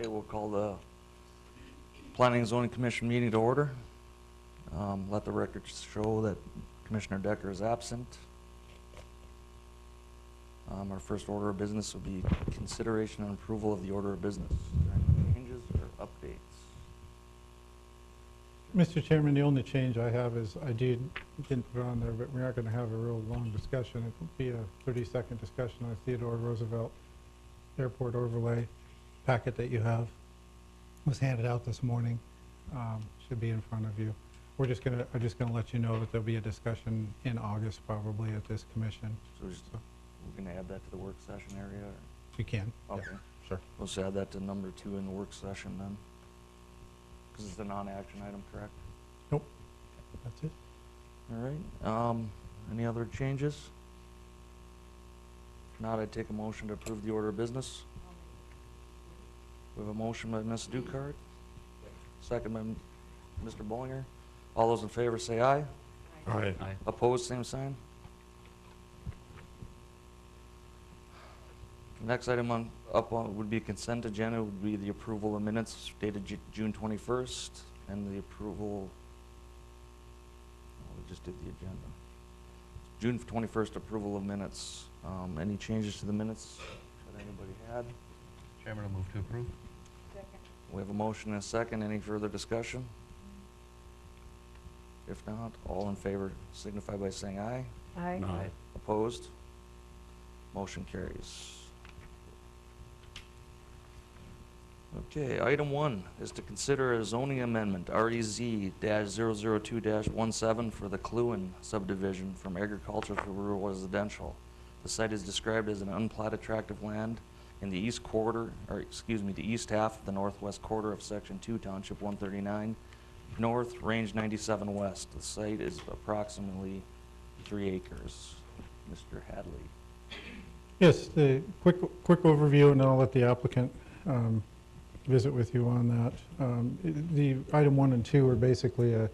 Okay, we'll call the Planning and Zoning Commission meeting to order. Let the record show that Commissioner Decker is absent. Our first order of business will be consideration and approval of the order of business. Is there any changes or updates? Mr. Chairman, the only change I have is I didn't put it on there, but we aren't going to have a real long discussion. It will be a 30-second discussion on Theodore Roosevelt Airport overlay packet that you have. Was handed out this morning. Should be in front of you. I'm just gonna let you know that there'll be a discussion in August probably at this commission. So we're going to add that to the work session area? Or? You can. Okay. Yeah, sure. We'll just add that to number 2 in the work session then. Because it's a non-action item, correct? Nope. That's it. All right. Any other changes? If not, I'd take a motion to approve the order of business. We have a motion by Ms. Dukart, second by Mr. Bollinger. All those in favor say aye. Aye. Aye. Opposed, same sign. Next item would be consent agenda, would be the approval of minutes dated June 21st, and the approval, we just did the agenda. June 21st approval of minutes. Any changes to the minutes that anybody had? Chairman, I'll move to approve. Second. We have a motion and a second. Any further discussion? If not, all in favor signify by saying aye. Aye. Aye. Opposed? Motion carries. Okay, item 1 is to consider a zoning amendment, REZ-002-17 for the Cluin subdivision from agriculture to rural residential. The site is described as an unplatted tract of land in the east the east half of the northwest quarter of Section 2, Township 139, North, Range 97 West. The site is approximately 3 acres. Mr. Hadley. Yes, the quick overview, and then I'll let the applicant visit with you on that. The item 1 and 2 are basically a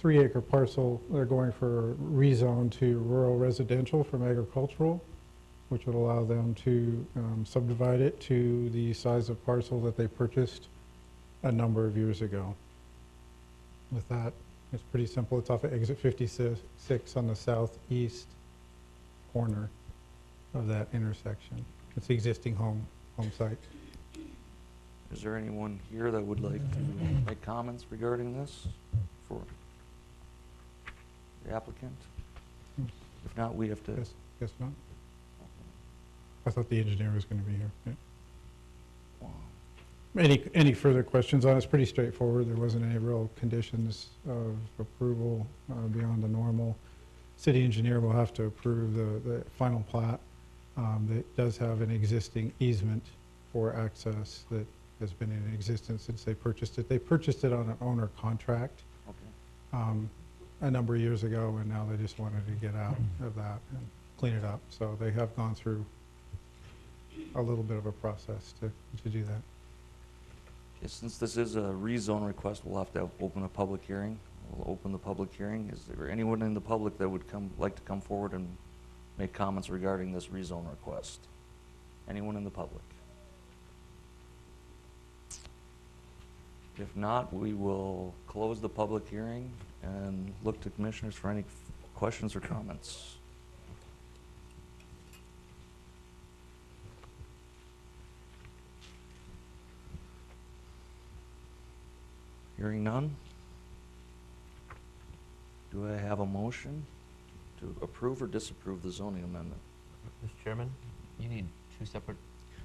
3-acre parcel. They're going for rezone to rural residential from agricultural, which would allow them to subdivide it to the size of parcel that they purchased a number of years ago. With that, it's pretty simple. It's off of exit 56 on the southeast corner of that intersection. It's the existing home site. Is there anyone here that would like to make comments regarding this for the applicant? If not, we have to. Guess not. I thought the engineer was going to be here. Yeah. Any further questions on it? It's pretty straightforward. There wasn't any real conditions of approval beyond the normal. City engineer will have to approve the final plat. That does have an existing easement for access that has been in existence since they purchased it. They purchased it on an owner contract a number of years ago, and now they just wanted to get out of that and clean it up. So they have gone through a little bit of a process to do that. Okay, since this is a rezone request, we'll have to open a public hearing. We'll open the public hearing. Is there anyone in the public that would like to come forward and make comments regarding this rezone request? Anyone in the public? If not, we will close the public hearing and look to commissioners for any questions or comments. Hearing none. Do I have a motion to approve or disapprove the zoning amendment? Mr. Chairman, you need 2 separate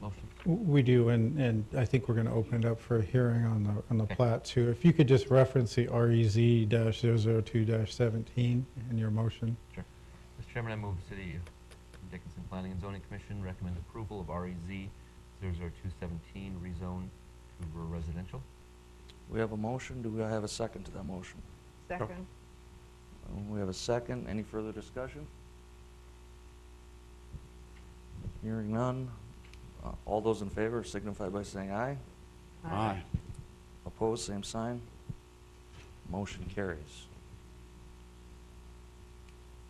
motions. We do, and I think we're going to open it up for a hearing on the Okay. plat too. If you could just reference the REZ-002-17 in your motion. Sure. Mr. Chairman, I move the City of Dickinson Planning and Zoning Commission recommend approval of REZ 00217 rezone to rural residential. We have a motion. Do I have a second to that motion? Second. We have a second. Any further discussion? Hearing none. All those in favor signify by saying aye. Aye. Opposed, same sign. Motion carries.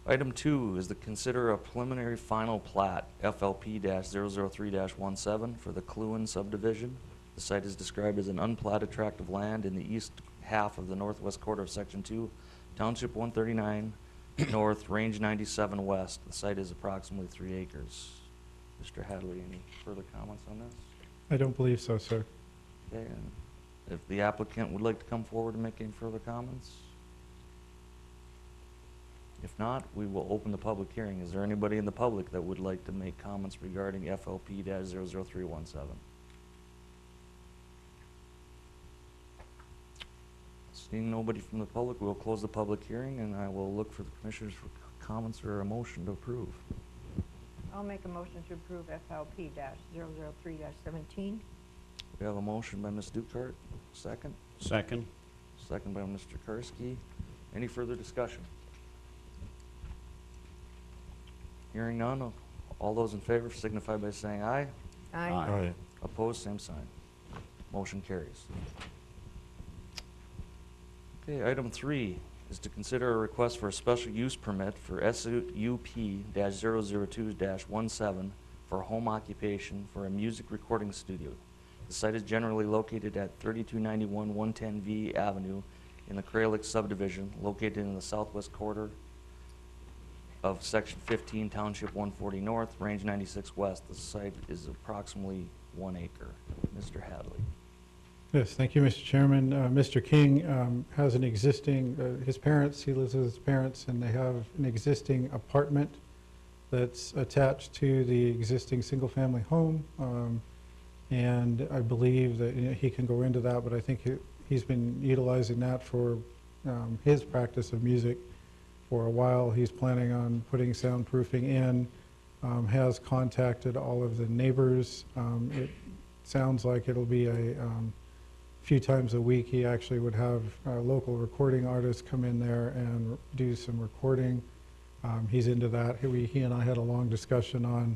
Item 2 is to consider a preliminary final plat, FLP-003-17 for the Cluin subdivision The site is described as an unplatted tract of land in the east half of the northwest quarter of Section 2, Township 139 North, Range 97 West. The site is approximately 3 acres. Mr. Hadley, any further comments on this? I don't believe so, sir. Okay, and if the applicant would like to come forward and make any further comments? If not, we will open the public hearing. Is there anybody in the public that would like to make comments regarding FLP-00317? Seeing nobody from the public, we'll close the public hearing, and I will look for the commissioners for comments or a motion to approve. I'll make a motion to approve FLP-003-17. We have a motion by Ms. Dukart, second. Second. Second by Mr. Karski. Any further discussion? Hearing none, all those in favor signify by saying aye. Aye. Opposed, same sign. Motion carries. Okay, item 3 is to consider a request for a special use permit for SUP-002-17 for home occupation for a music recording studio. The site is generally located at 3291 110V Avenue in the Kralik subdivision, located in the southwest quarter of Section 15, Township 140 North, Range 96 West. The site is approximately 1 acre. Mr. Hadley. Yes, thank you, Mr. Chairman. Mr. King has an existing, he lives with his parents, and they have an existing apartment that's attached to the existing single-family home. And I believe that he can go into that, but I think he's been utilizing that for his practice of music for a while. He's planning on putting soundproofing in, has contacted all of the neighbors. It sounds like it'll be a few times a week. He actually would have local recording artists come in there and do some recording. He's into that. He and I had a long discussion on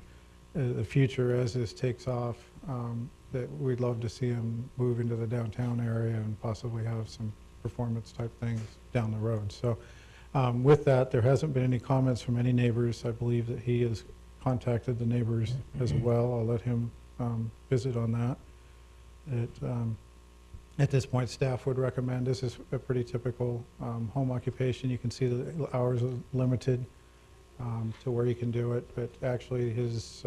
the future as this takes off, that we'd love to see him move into the downtown area and possibly have some performance type things down the road. So with that, there hasn't been any comments from any neighbors. I believe that he has contacted the neighbors as well. I'll let him visit on that. At this point, staff would recommend, this is a pretty typical home occupation. You can see the hours are limited to where you can do it, but actually his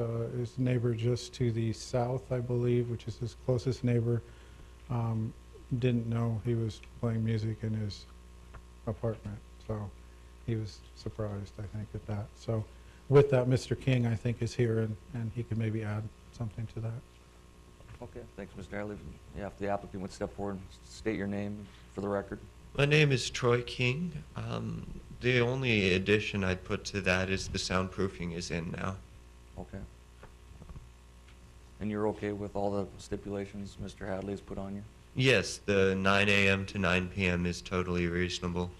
neighbor just to the south, I believe, which is his closest neighbor, didn't know he was playing music in his apartment. So he was surprised, I think, at that. So with that, Mr. King, I think, is here, and he can maybe add something to that. Okay, thanks, Mr. Hadley. Yeah, if the applicant would step forward and state your name for the record. My name is Troy King. The only addition I'd put to that is the soundproofing is in now. Okay. And you're okay with all the stipulations Mr. Hadley has put on you? Yes, the 9 a.m. to 9 p.m. is totally reasonable.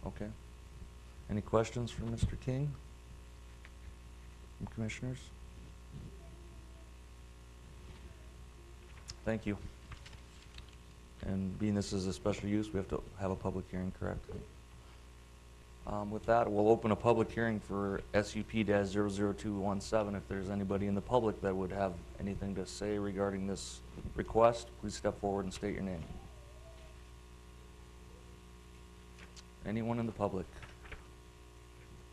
Okay. Any questions for Mr. King? From commissioners? Thank you. And being this is a special use, we have to have a public hearing, correct? With that, we'll open a public hearing for SUP-00217. If there's anybody in the public that would have anything to say regarding this request, please step forward and state your name. Anyone in the public?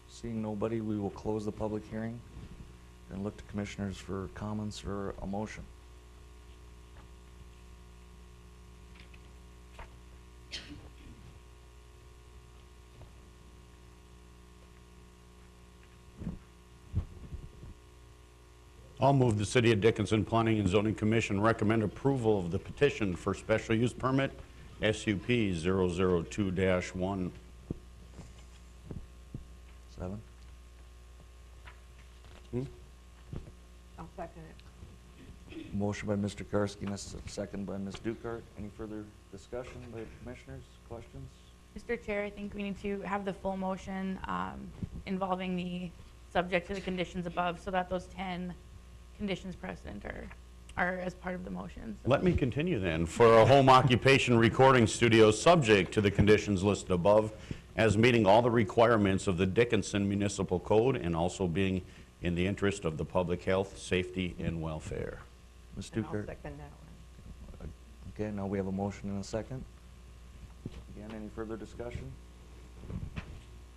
Seeing nobody, we will close the public hearing and look to commissioners for comments or a motion. I'll move the City of Dickinson Planning and Zoning Commission recommend approval of the petition for special use permit SUP 002-1. 7. I'll second it. Motion by Mr. Karski, and a second by Ms. Dukart. Any further discussion by commissioners, questions? Mr. Chair, I think we need to have the full motion involving the subject to the conditions above, so that those 10 conditions precedent are as part of the motion. So Let me continue then. For a home occupation recording studio subject to the conditions listed above as meeting all the requirements of the Dickinson Municipal Code and also being in the interest of the public health, safety, and welfare. Ms. And I'll Dukert? second that one. Okay, now we have a motion and a second. Again, any further discussion?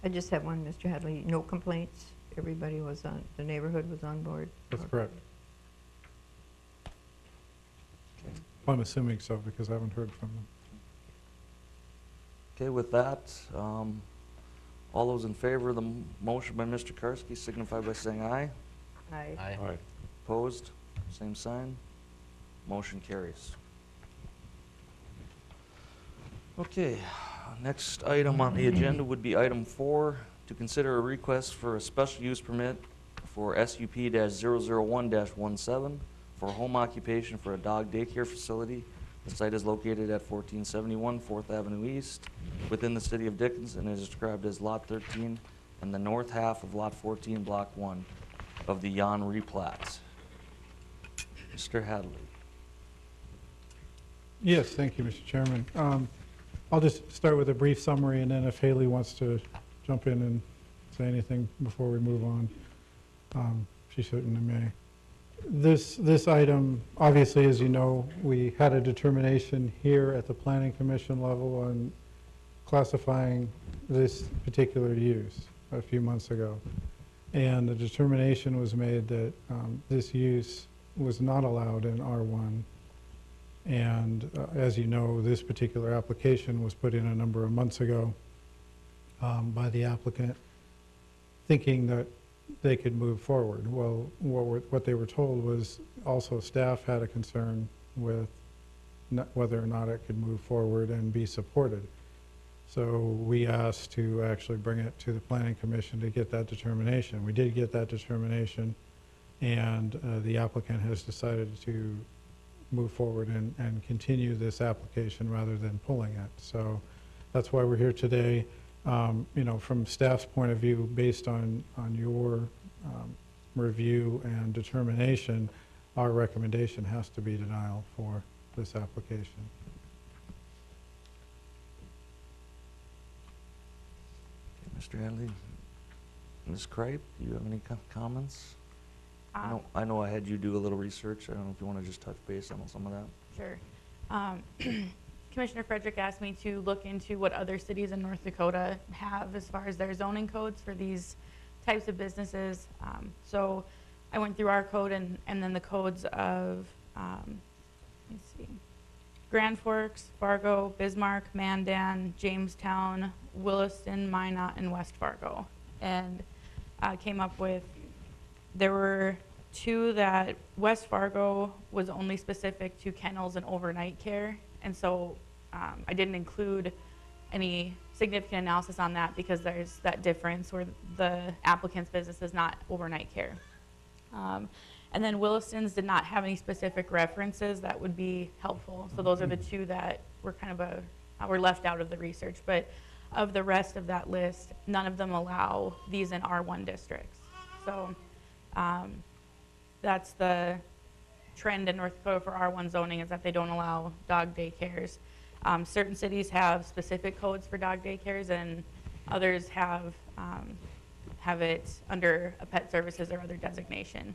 I just have one, Mr. Hadley. No complaints? Everybody was on, the neighborhood was on board? That's correct. I'm assuming so, because I haven't heard from them. Okay, with that, all those in favor of the motion by Mr. Karski signify by saying aye. Aye. Aye. Opposed? Same sign. Motion carries. Okay, next item on the agenda would be item 4, to consider a request for a special use permit for SUP-001-17 for home occupation for a dog daycare facility. The site is located at 1471 4th Avenue East within the city of Dickinson and is described as Lot 13 and the north half of Lot 14, Block 1 of the Jan replat. Mr. Hadley. Yes, thank you, Mr. Chairman. I'll just start with a brief summary, and then if Haley wants to jump in and say anything before we move on, she certainly may. This item, obviously, as you know, we had a determination here at the Planning Commission level on classifying this particular use a few months ago. And the determination was made that this use was not allowed in R1. And as you know, this particular application was put in a number of months ago by the applicant, thinking that they could move forward. Well, what they were told was also staff had a concern with whether or not it could move forward and be supported. So we asked to actually bring it to the Planning Commission to get that determination. We did get that determination, and the applicant has decided to move forward and continue this application rather than pulling it. So that's why we're here today. You know, from staff's point of view, based on your review and determination, our recommendation has to be denial for this application. Mr. Hadley. Ms. Kripe, do you have any comments? I know I had you do a little research. I don't know if you want to just touch base on some of that. Sure. Commissioner Frederick asked me to look into what other cities in North Dakota have as far as their zoning codes for these types of businesses. So I went through our code and then the codes of, let's see, Grand Forks, Fargo, Bismarck, Mandan, Jamestown, Williston, Minot, and West Fargo. And came up with, there were 2 that West Fargo was only specific to kennels and overnight care. And so I didn't include any significant analysis on that because there's that difference where the applicant's business is not overnight care. And then Williston's did not have any specific references that would be helpful. So those are the 2 that were kind of were left out of the research. But of the rest of that list, none of them allow these in R1 districts. So that's the trend in North Dakota for R1 zoning, is that they don't allow dog daycares. Certain cities have specific codes for dog daycares, and others have it under a pet services or other designation.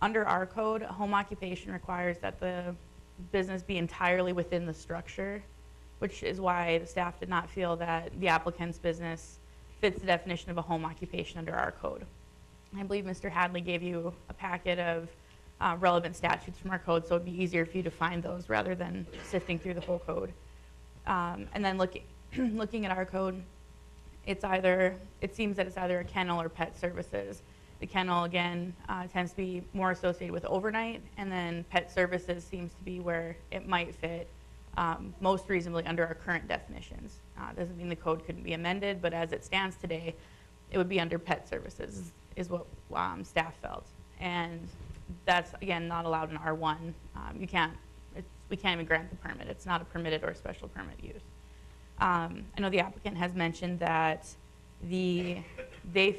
Under our code, a home occupation requires that the business be entirely within the structure, which is why the staff did not feel that the applicant's business fits the definition of a home occupation under our code. I believe Mr. Hadley gave you a packet of relevant statutes from our code, so it'd be easier for you to find those rather than sifting through the whole code. And then looking at our code, it seems that it's either a kennel or pet services. The kennel, again, tends to be more associated with overnight, and then pet services seems to be where it might fit most reasonably under our current definitions. Doesn't mean the code couldn't be amended, but as it stands today, it would be under pet services is what staff felt. And that's, again, not allowed in R1. We can't even grant the permit. It's not a permitted or special permit use. I know the applicant has mentioned that they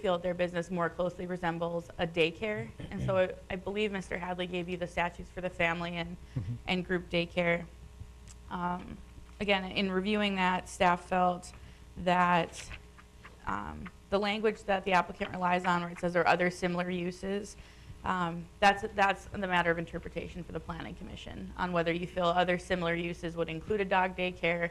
feel their business more closely resembles a daycare. And so I believe Mr. Hadley gave you the statutes for the family and group daycare. Again, in reviewing that, staff felt that the language that the applicant relies on, where it says there are other similar uses, That's the matter of interpretation for the planning commission on whether you feel other similar uses would include a dog daycare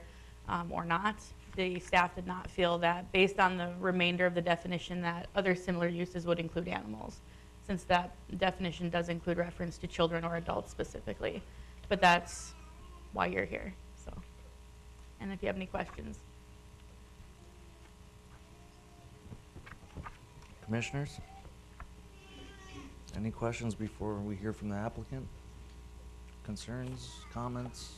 or not. The staff did not feel that, based on the remainder of the definition, that other similar uses would include animals, since that definition does include reference to children or adults specifically. But that's why you're here. So, and if you have any questions. Commissioners? Any questions before we hear from the applicant? Concerns, comments?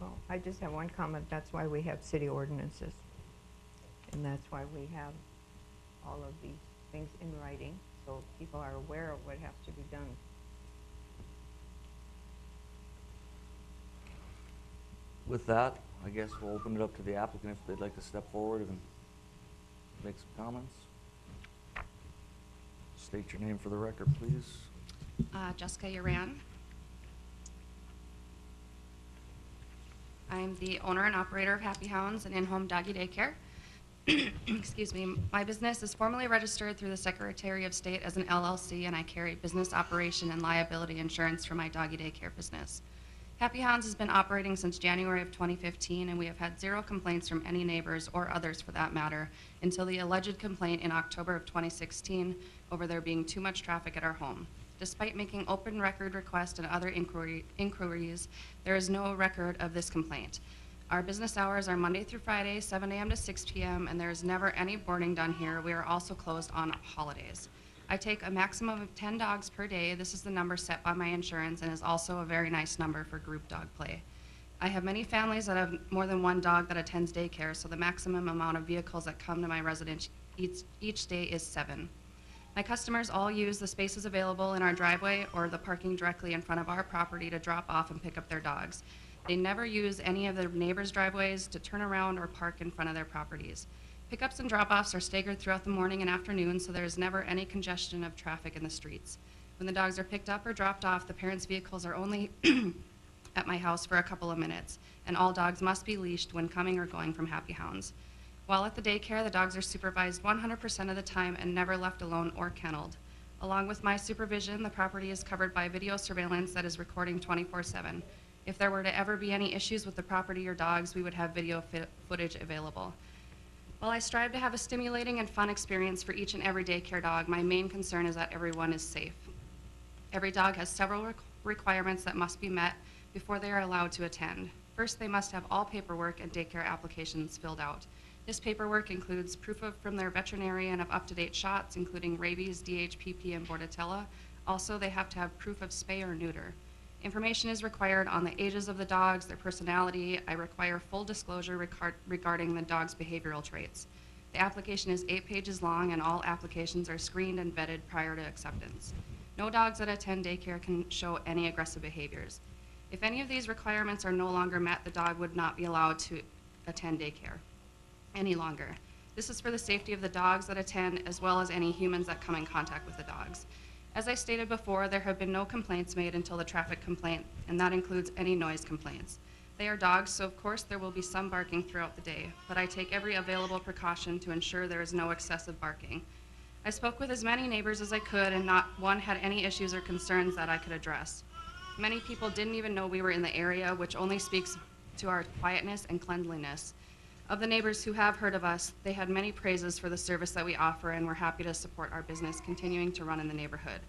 Well, I just have one comment. That's why we have city ordinances. And that's why we have all of these things in writing, so people are aware of what has to be done. With that, I guess we'll open it up to the applicant if they'd like to step forward and make some comments. State your name for the record, please. Jessica Uran. I'm the owner and operator of Happy Hounds, an in-home doggy daycare. Excuse me. My business is formally registered through the Secretary of State as an LLC, and I carry business operation and liability insurance for my doggy daycare business. Happy Hounds has been operating since January of 2015, and we have had 0 complaints from any neighbors or others for that matter until the alleged complaint in October of 2016 over there being too much traffic at our home. Despite making open record requests and other inquiries, there is no record of this complaint. Our business hours are Monday through Friday, 7 a.m. to 6 p.m., and there is never any boarding done here. We are also closed on holidays. I take a maximum of 10 dogs per day. This is the number set by my insurance and is also a very nice number for group dog play. I have many families that have more than one dog that attends daycare, so the maximum amount of vehicles that come to my residence each day is 7. My customers all use the spaces available in our driveway or the parking directly in front of our property to drop off and pick up their dogs. They never use any of their neighbors' driveways to turn around or park in front of their properties. Pickups and drop-offs are staggered throughout the morning and afternoon, so there is never any congestion of traffic in the streets. When the dogs are picked up or dropped off, the parents' vehicles are only at my house for a couple of minutes, and all dogs must be leashed when coming or going from Happy Hounds. While at the daycare, the dogs are supervised 100% of the time and never left alone or kenneled. Along with my supervision, the property is covered by video surveillance that is recording 24/7. If there were to ever be any issues with the property or dogs, we would have video footage available. While I strive to have a stimulating and fun experience for each and every daycare dog, my main concern is that everyone is safe. Every dog has several requirements that must be met before they are allowed to attend. First, they must have all paperwork and daycare applications filled out. This paperwork includes proof from their veterinarian of up-to-date shots, including rabies, DHPP, and Bordetella. Also, they have to have proof of spay or neuter. Information is required on the ages of the dogs, their personality. I require full disclosure regarding the dog's behavioral traits. The application is 8 pages long, and all applications are screened and vetted prior to acceptance. No dogs that attend daycare can show any aggressive behaviors. If any of these requirements are no longer met, the dog would not be allowed to attend daycare any longer. This is for the safety of the dogs that attend, as well as any humans that come in contact with the dogs. As I stated before, there have been no complaints made until the traffic complaint, and that includes any noise complaints. They are dogs, so of course there will be some barking throughout the day, but I take every available precaution to ensure there is no excessive barking. I spoke with as many neighbors as I could, and not one had any issues or concerns that I could address. Many people didn't even know we were in the area, which only speaks to our quietness and cleanliness. Of the neighbors who have heard of us, they had many praises for the service that we offer, and were happy to support our business continuing to run in the neighborhood.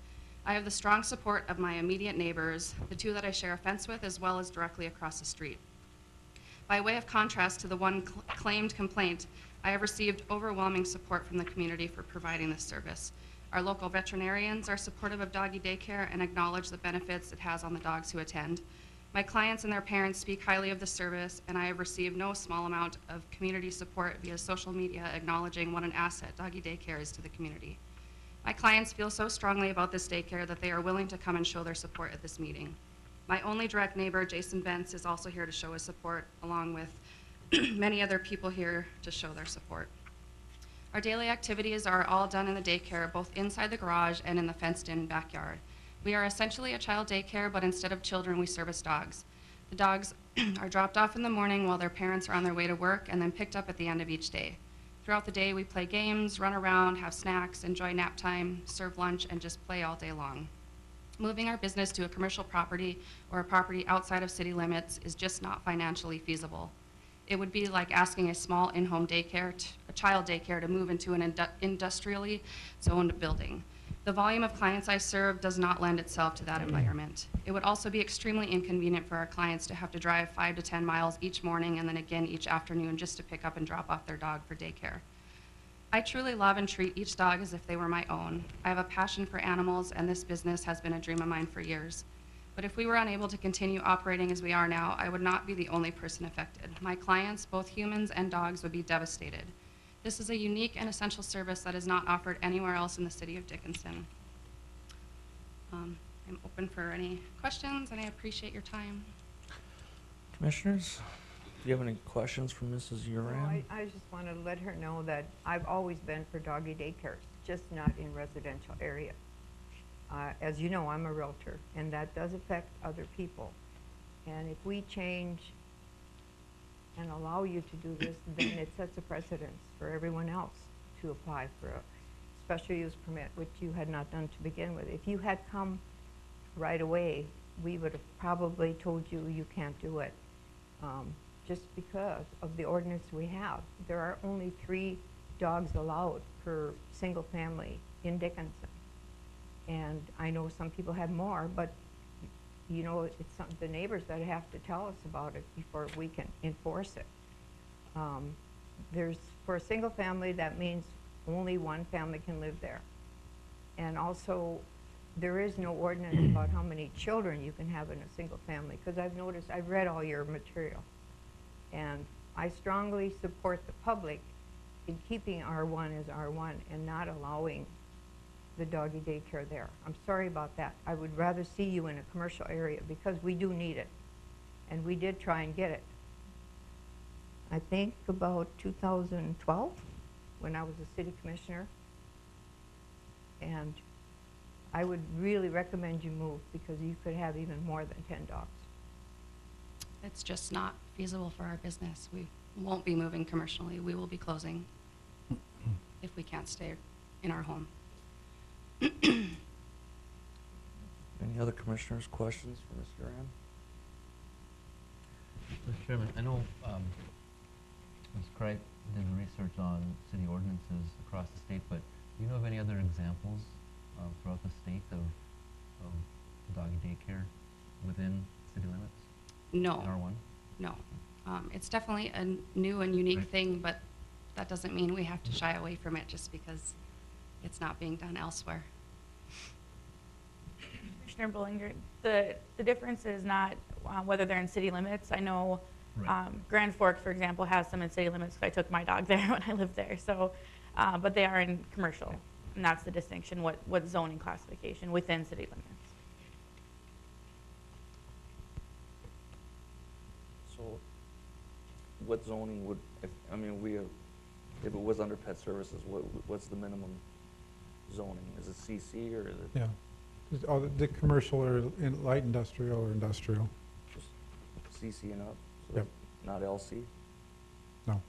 I have the strong support of my immediate neighbors, the 2 that I share a fence with, as well as directly across the street. By way of contrast to the one claimed complaint, I have received overwhelming support from the community for providing this service. Our local veterinarians are supportive of doggy daycare and acknowledge the benefits it has on the dogs who attend. My clients and their parents speak highly of the service, and I have received no small amount of community support via social media acknowledging what an asset doggy daycare is to the community. My clients feel so strongly about this daycare that they are willing to come and show their support at this meeting. My only direct neighbor, Jason Bentz, is also here to show his support, along with many other people here to show their support. Our daily activities are all done in the daycare, both inside the garage and in the fenced-in backyard. We are essentially a child daycare, but instead of children, we service dogs. The dogs are dropped off in the morning while their parents are on their way to work, and then picked up at the end of each day. Throughout the day, we play games, run around, have snacks, enjoy nap time, serve lunch, and just play all day long. Moving our business to a commercial property or a property outside of city limits is just not financially feasible. It would be like asking a small in-home daycare, a child daycare, to move into an industrially zoned building. The volume of clients I serve does not lend itself to that environment. It would also be extremely inconvenient for our clients to have to drive 5 to 10 miles each morning and then again each afternoon just to pick up and drop off their dog for daycare. I truly love and treat each dog as if they were my own. I have a passion for animals, and this business has been a dream of mine for years. But if we were unable to continue operating as we are now, I would not be the only person affected. My clients, both humans and dogs, would be devastated. This is a unique and essential service that is not offered anywhere else in the city of Dickinson. I'm open for any questions, and I appreciate your time. Commissioners, do you have any questions for Mrs. Uran? I just want to let her know that I've always been for doggy daycare, just not in residential area. As you know, I'm a realtor, and that does affect other people. And if we change and allow you to do this, then it sets a precedence for everyone else to apply for a special use permit, which you had not done to begin with. If you had come right away, we would have probably told you you can't do it. Just because of the ordinance we have. There are only 3 dogs allowed per single family in Dickinson. And I know some people have more, but you know, it's the neighbors that have to tell us about it before we can enforce it. For a single family, that means only 1 family can live there. And also, there is no ordinance about how many children you can have in a single family, because I've read all your material. And I strongly support the public in keeping R1 as R1 and not allowing the doggy daycare there. I'm sorry about that. I would rather see you in a commercial area because we do need it. And we did try and get it. I think about 2012 when I was a city commissioner. And I would really recommend you move because you could have even more than 10 dogs. It's just not feasible for our business. We won't be moving commercially. We will be closing if we can't stay in our home. Any other commissioners' questions for Ms. Uran? Mr. Chairman, I know Ms. Cripe did research on city ordinances across the state, but do you know of any other examples throughout the state of doggy daycare within city limits? No. In R1? No. It's definitely a new and unique Right. thing, but that doesn't mean we have to shy away from it just because it's not being done elsewhere. Commissioner Bullinger, the difference is not whether they're in city limits. I know Right. Grand Forks, for example, has some in city limits. I took my dog there when I lived there. So, but they are in commercial, and that's the distinction. What zoning classification within city limits? So, what zoning would, if it was under pet services, what's the minimum zoning? Is it CC or is it Yeah. Just all the commercial or light industrial or industrial. just CC and up? So Yep. Not LC? No.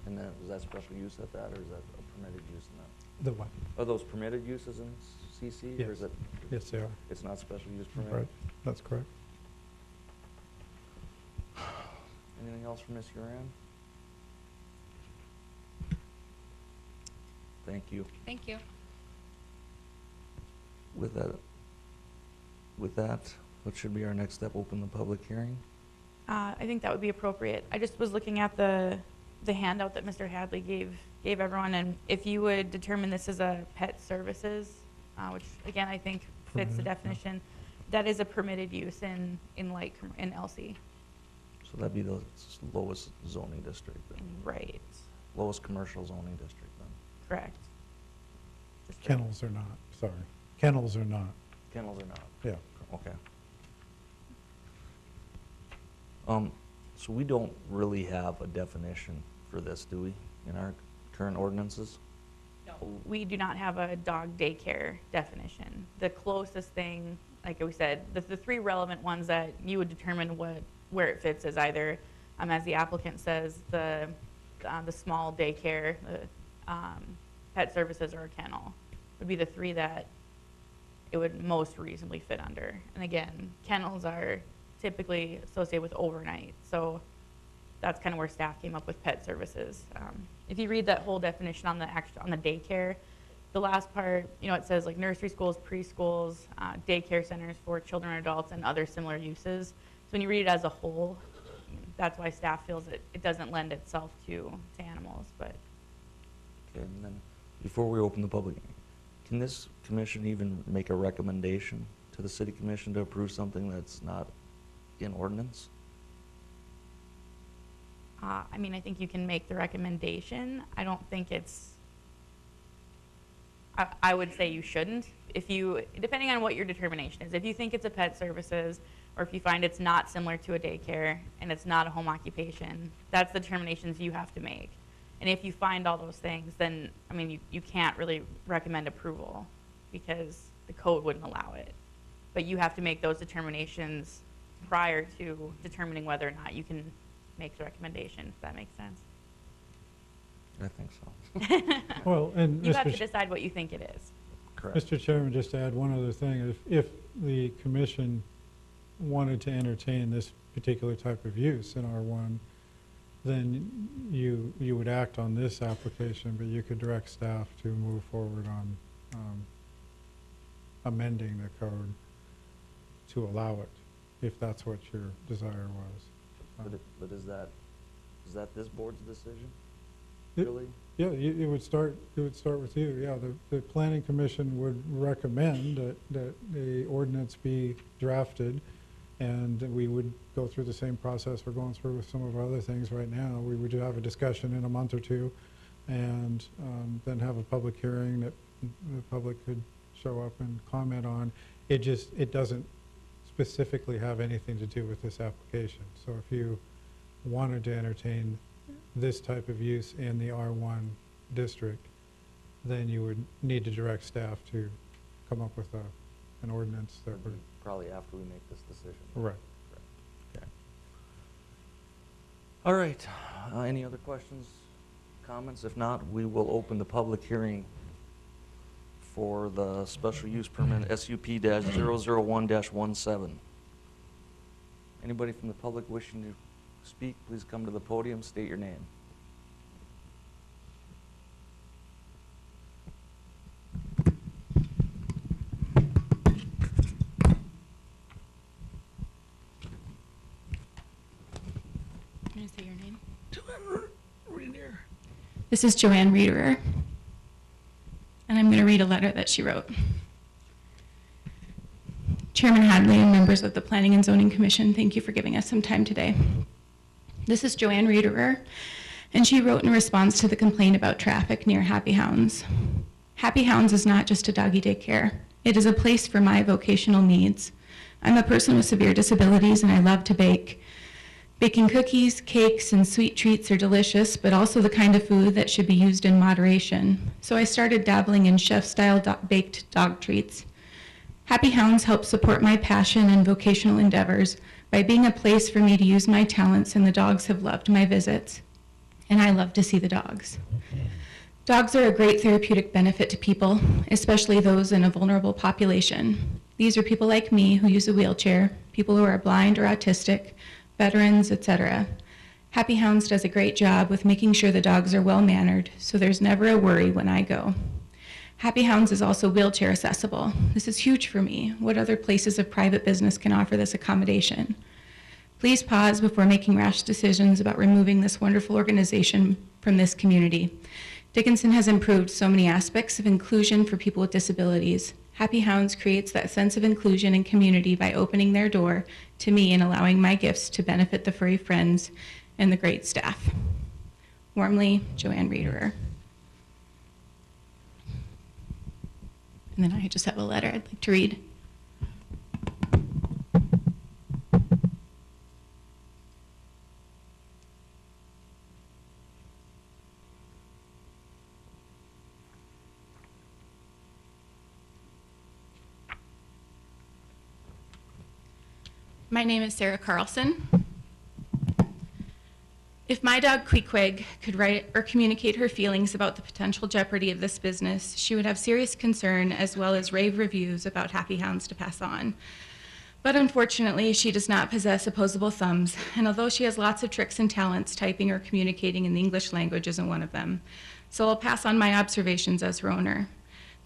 And then, is that special use at that, or is that a permitted use in that? The what? Are those permitted uses in CC, or is Yes. it, Yes, they are. it's not special use permitted? Right. That's correct. Anything else from Ms. Uran? Thank you. Thank you. With that, what should be our next step? Open the public hearing? I think that would be appropriate. I just was looking at the handout that Mr. Hadley gave everyone, and if you would determine this as a pet services, which again I think fits the Permitted, yeah. definition, that is a permitted use in LC. So that'd be the lowest zoning district then, Right. lowest commercial zoning district then. Correct. Just Kennels are not, sorry. Kennels are not, Kennels are not, yeah. okay. So we don't really have a definition for this, do we, in our current ordinances? No, we do not have a dog daycare definition. The closest thing, like we said, the 3 relevant ones that you would determine where it fits is either, as the applicant says, the the small daycare, the pet services, or a kennel would be the three that it would most reasonably fit under. And again, kennels are typically associated with overnight, so that's kind of where staff came up with pet services. If you read that whole definition on the daycare, the last part, it says like nursery schools, preschools, daycare centers for children or adults, and other similar uses. So when you read it as a whole, that's why staff feels it doesn't lend itself to animals. But Okay, and then before we open the public, can this commission even make a recommendation to the city commission to approve something that's not in ordinance? I mean, I think you can make the recommendation. I don't think it's, I would say you shouldn't. Depending on what your determination is, if you think it's a pet services, or if you find it's not similar to a daycare and it's not a home occupation, that's the determinations you have to make. And if you find all those things, then, I mean, you can't really recommend approval because the code wouldn't allow it. But you have to make those determinations prior to determining whether or not you can make the recommendation, if that makes sense. I think so. Well, and You have to Mr. decide what you think it is. Correct. Mr. Chairman, just to add one other thing, if the commission wanted to entertain this particular type of use in R1, then you would act on this application, but you could direct staff to move forward on amending the code to allow it, if that's what your desire was. But is that this board's decision? It- Really? Yeah, it would start with you. Yeah, the planning commission would recommend that the ordinance be drafted, and we would go through the same process we're going through with some of our other things right now. We would have a discussion in a month or two, and then have a public hearing that the public could show up and comment on. It doesn't specifically have anything to do with this application. So if you wanted to entertain this type of use in the R1 district, then you would need to direct staff to come up with an ordinance that would. Probably after we make this decision. Right. Okay. All right, any other questions, comments? If not, we will open the public hearing for the special use permit SUP-001-17. Anybody from the public wishing to speak, please come to the podium, state your name. Can I say your name? This is Joanne Reederer, and I'm going to read a letter that she wrote. Chairman Hadley and members of the Planning and Zoning Commission, thank you for giving us some time today. This is Joanne Reederer, and she wrote in response to the complaint about traffic near Happy Hounds. Happy Hounds is not just a doggy daycare. It is a place for my vocational needs. I'm a person with severe disabilities, and I love to bake. Baking cookies, cakes, and sweet treats are delicious, but also the kind of food that should be used in moderation. So I started dabbling in chef-style baked dog treats. Happy Hounds helps support my passion and vocational endeavors by being a place for me to use my talents, and the dogs have loved my visits. And I love to see the dogs. Dogs are a great therapeutic benefit to people, especially those in a vulnerable population. These are people like me who use a wheelchair, people who are blind or autistic, veterans, etc. Happy Hounds does a great job with making sure the dogs are well-mannered, so there's never a worry when I go. Happy Hounds is also wheelchair accessible. This is huge for me. What other places of private business can offer this accommodation? Please pause before making rash decisions about removing this wonderful organization from this community. Dickinson has improved so many aspects of inclusion for people with disabilities. Happy Hounds creates that sense of inclusion and community by opening their door to me and allowing my gifts to benefit the furry friends and the great staff. Warmly, Joanne Reederer. And then I just have a letter I'd like to read. My name is Sarah Carlson. If my dog Queequeg could write or communicate her feelings about the potential jeopardy of this business, she would have serious concern as well as rave reviews about Happy Hounds to pass on. But unfortunately, she does not possess opposable thumbs, and although she has lots of tricks and talents, typing or communicating in the English language isn't one of them. So I'll pass on my observations as her owner.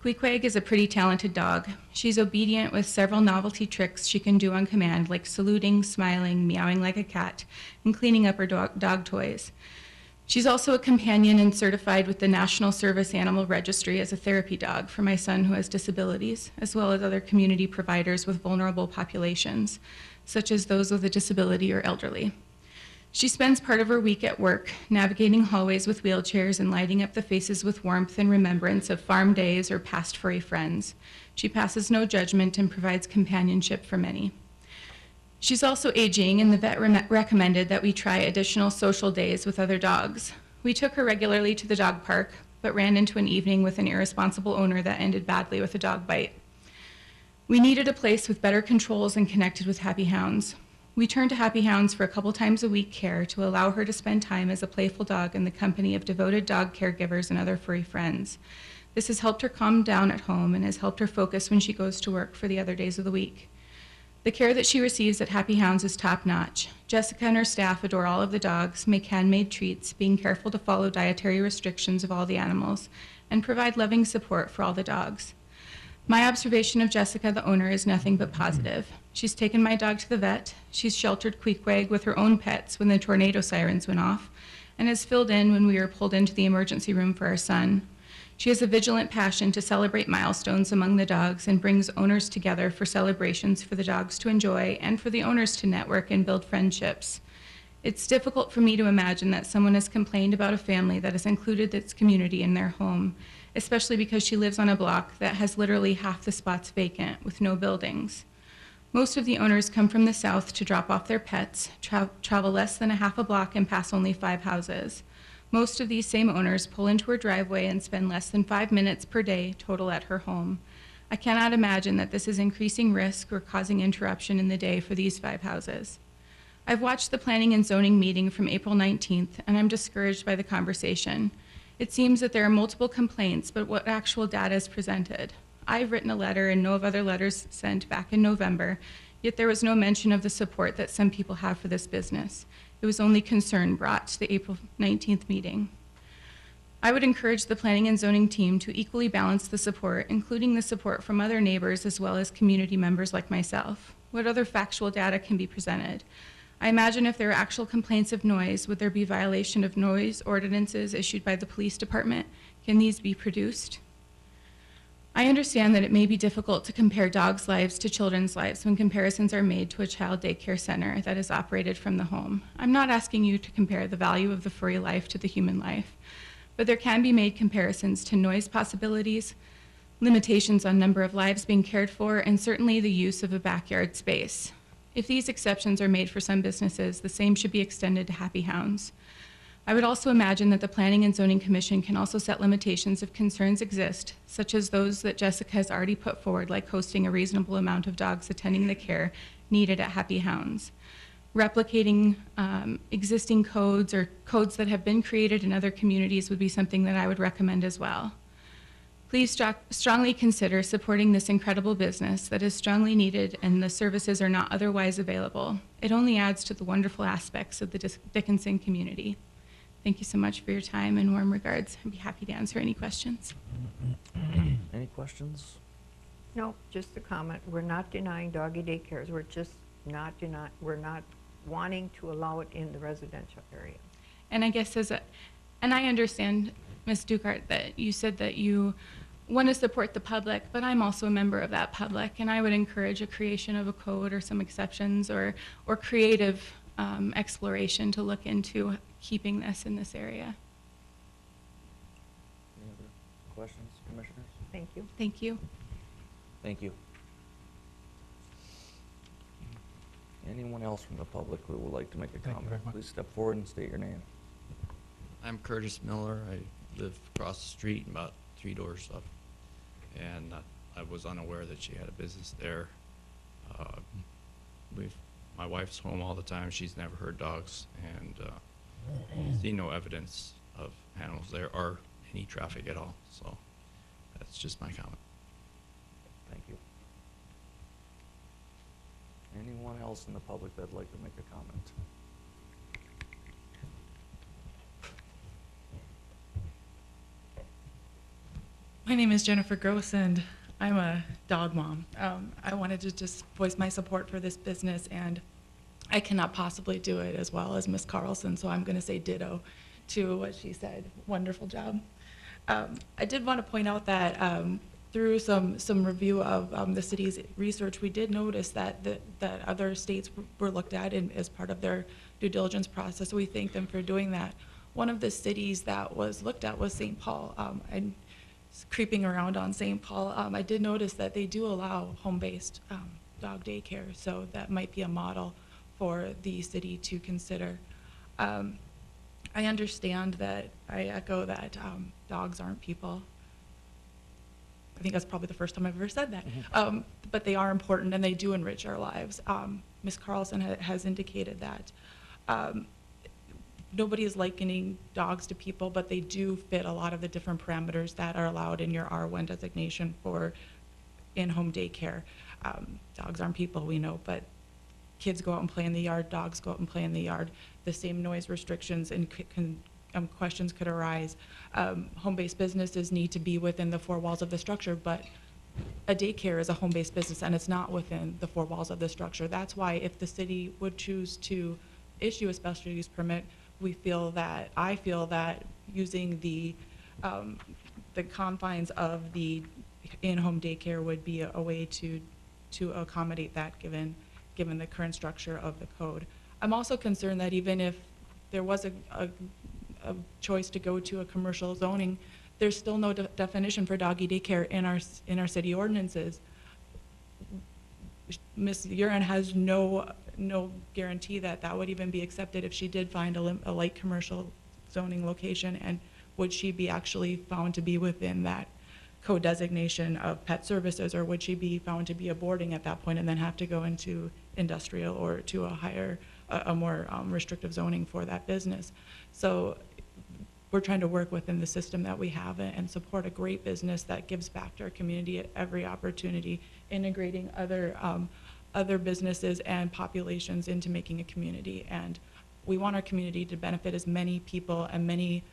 Queequeg is a pretty talented dog. She's obedient with several novelty tricks she can do on command, like saluting, smiling, meowing like a cat, and cleaning up her dog toys. She's also a companion and certified with the National Service Animal Registry as a therapy dog for my son who has disabilities, as well as other community providers with vulnerable populations, such as those with a disability or elderly. She spends part of her week at work, navigating hallways with wheelchairs and lighting up the faces with warmth and remembrance of farm days or past furry friends. She passes no judgment and provides companionship for many. She's also aging, and the vet recommended that we try additional social days with other dogs. We took her regularly to the dog park, but ran into an evening with an irresponsible owner that ended badly with a dog bite. We needed a place with better controls and connected with Happy Hounds. We turned to Happy Hounds for a couple times a week care to allow her to spend time as a playful dog in the company of devoted dog caregivers and other furry friends. This has helped her calm down at home and has helped her focus when she goes to work for the other days of the week. The care that she receives at Happy Hounds is top-notch. Jessica and her staff adore all of the dogs, make handmade treats, being careful to follow dietary restrictions of all the animals, and provide loving support for all the dogs. My observation of Jessica, the owner, is nothing but positive. She's taken my dog to the vet, she's sheltered Queequeg with her own pets when the tornado sirens went off, and has filled in when we were pulled into the emergency room for our son. She has a vigilant passion to celebrate milestones among the dogs and brings owners together for celebrations for the dogs to enjoy and for the owners to network and build friendships. It's difficult for me to imagine that someone has complained about a family that has included its community in their home, especially because she lives on a block that has literally half the spots vacant with no buildings. Most of the owners come from the south to drop off their pets, travel less than a half a block and pass only 5 houses. Most of these same owners pull into her driveway and spend less than 5 minutes per day total at her home. I cannot imagine that this is increasing risk or causing interruption in the day for these 5 houses. I've watched the Planning and Zoning meeting from April 19th, and I'm discouraged by the conversation. It seems that there are multiple complaints, but what actual data is presented? I've written a letter and know of other letters sent back in November, yet there was no mention of the support that some people have for this business. It was only concern brought to the April 19th meeting. I would encourage the Planning and Zoning team to equally balance the support, including the support from other neighbors as well as community members like myself. What other factual data can be presented? I imagine if there are actual complaints of noise, would there be violation of noise ordinances issued by the police department? Can these be produced? I understand that it may be difficult to compare dogs' lives to children's lives when comparisons are made to a child daycare center that is operated from the home. I'm not asking you to compare the value of the furry life to the human life, but there can be made comparisons to noise possibilities, limitations on number of lives being cared for, and certainly the use of a backyard space. If these exceptions are made for some businesses, the same should be extended to Happy Hounds. I would also imagine that the Planning and Zoning Commission can also set limitations if concerns exist, such as those that Jessica has already put forward, like hosting a reasonable amount of dogs attending the care needed at Happy Hounds. Replicating existing codes or codes that have been created in other communities would be something that I would recommend as well. Please strongly consider supporting this incredible business that is strongly needed and the services are not otherwise available. It only adds to the wonderful aspects of the Dickinson community. Thank you so much for your time and warm regards. I'd be happy to answer any questions. Any questions? No, just a comment. We're not denying doggy daycares. We're just not we're not wanting to allow it in the residential area. And I guess and I understand, Ms. Dukart, that you said that you want to support the public, but I'm also a member of that public, and I would encourage a creation of a code or some exceptions or creative exploration to look into keeping this in this area. Any other questions, commissioners? Thank you. Thank you. Thank you. Anyone else from the public who would like to make a Thank you comment? very much. Please step forward and state your name. I'm Curtis Miller. I live across the street, about 3 doors up, and I was unaware that she had a business there. My wife's home all the time. She's never heard dogs, and see no evidence of animals there or any traffic at all. So that's just my comment. Thank you. Anyone else in the public that'd like to make a comment? My name is Jennifer Gross, and I'm a dog mom. I wanted to just voice my support for this business, and I cannot possibly do it as well as Ms. Carlson, so I'm going to say ditto to what she said. Wonderful job. I did want to point out that through some review of the city's research, we did notice that that other states were looked at as part of their due diligence process. We thank them for doing that. One of the cities that was looked at was St. Paul. And creeping around on St. Paul, I did notice that they do allow home-based dog daycare, so that might be a model for the city to consider. I understand that, I echo that dogs aren't people. I think that's probably the first time I've ever said that. But they are important and they do enrich our lives. Ms. Carlson has indicated that. Nobody is likening dogs to people, but they do fit a lot of the different parameters that are allowed in your R1 designation for in-home daycare. Dogs aren't people, we know, but kids go out and play in the yard, dogs go out and play in the yard. The same noise restrictions and questions could arise. Home-based businesses need to be within the four walls of the structure, but a daycare is a home-based business and it's not within the four walls of the structure. That's why if the city would choose to issue a special use permit, I feel that using the confines of the in-home daycare would be a way to accommodate that given the current structure of the code. I'm also concerned that even if there was a choice to go to a commercial zoning, there's still no definition for doggy daycare in our city ordinances. Ms. Uren has no guarantee that would even be accepted if she did find a light commercial zoning location, and would she be actually found to be within that code designation of pet services, or would she be found to be a boarding at that point and then have to go into industrial or to a more restrictive zoning for that business? So we're trying to work within the system that we have and support a great business that gives back to our community at every opportunity, integrating other businesses and populations into making a community. And we want our community to benefit as many people and many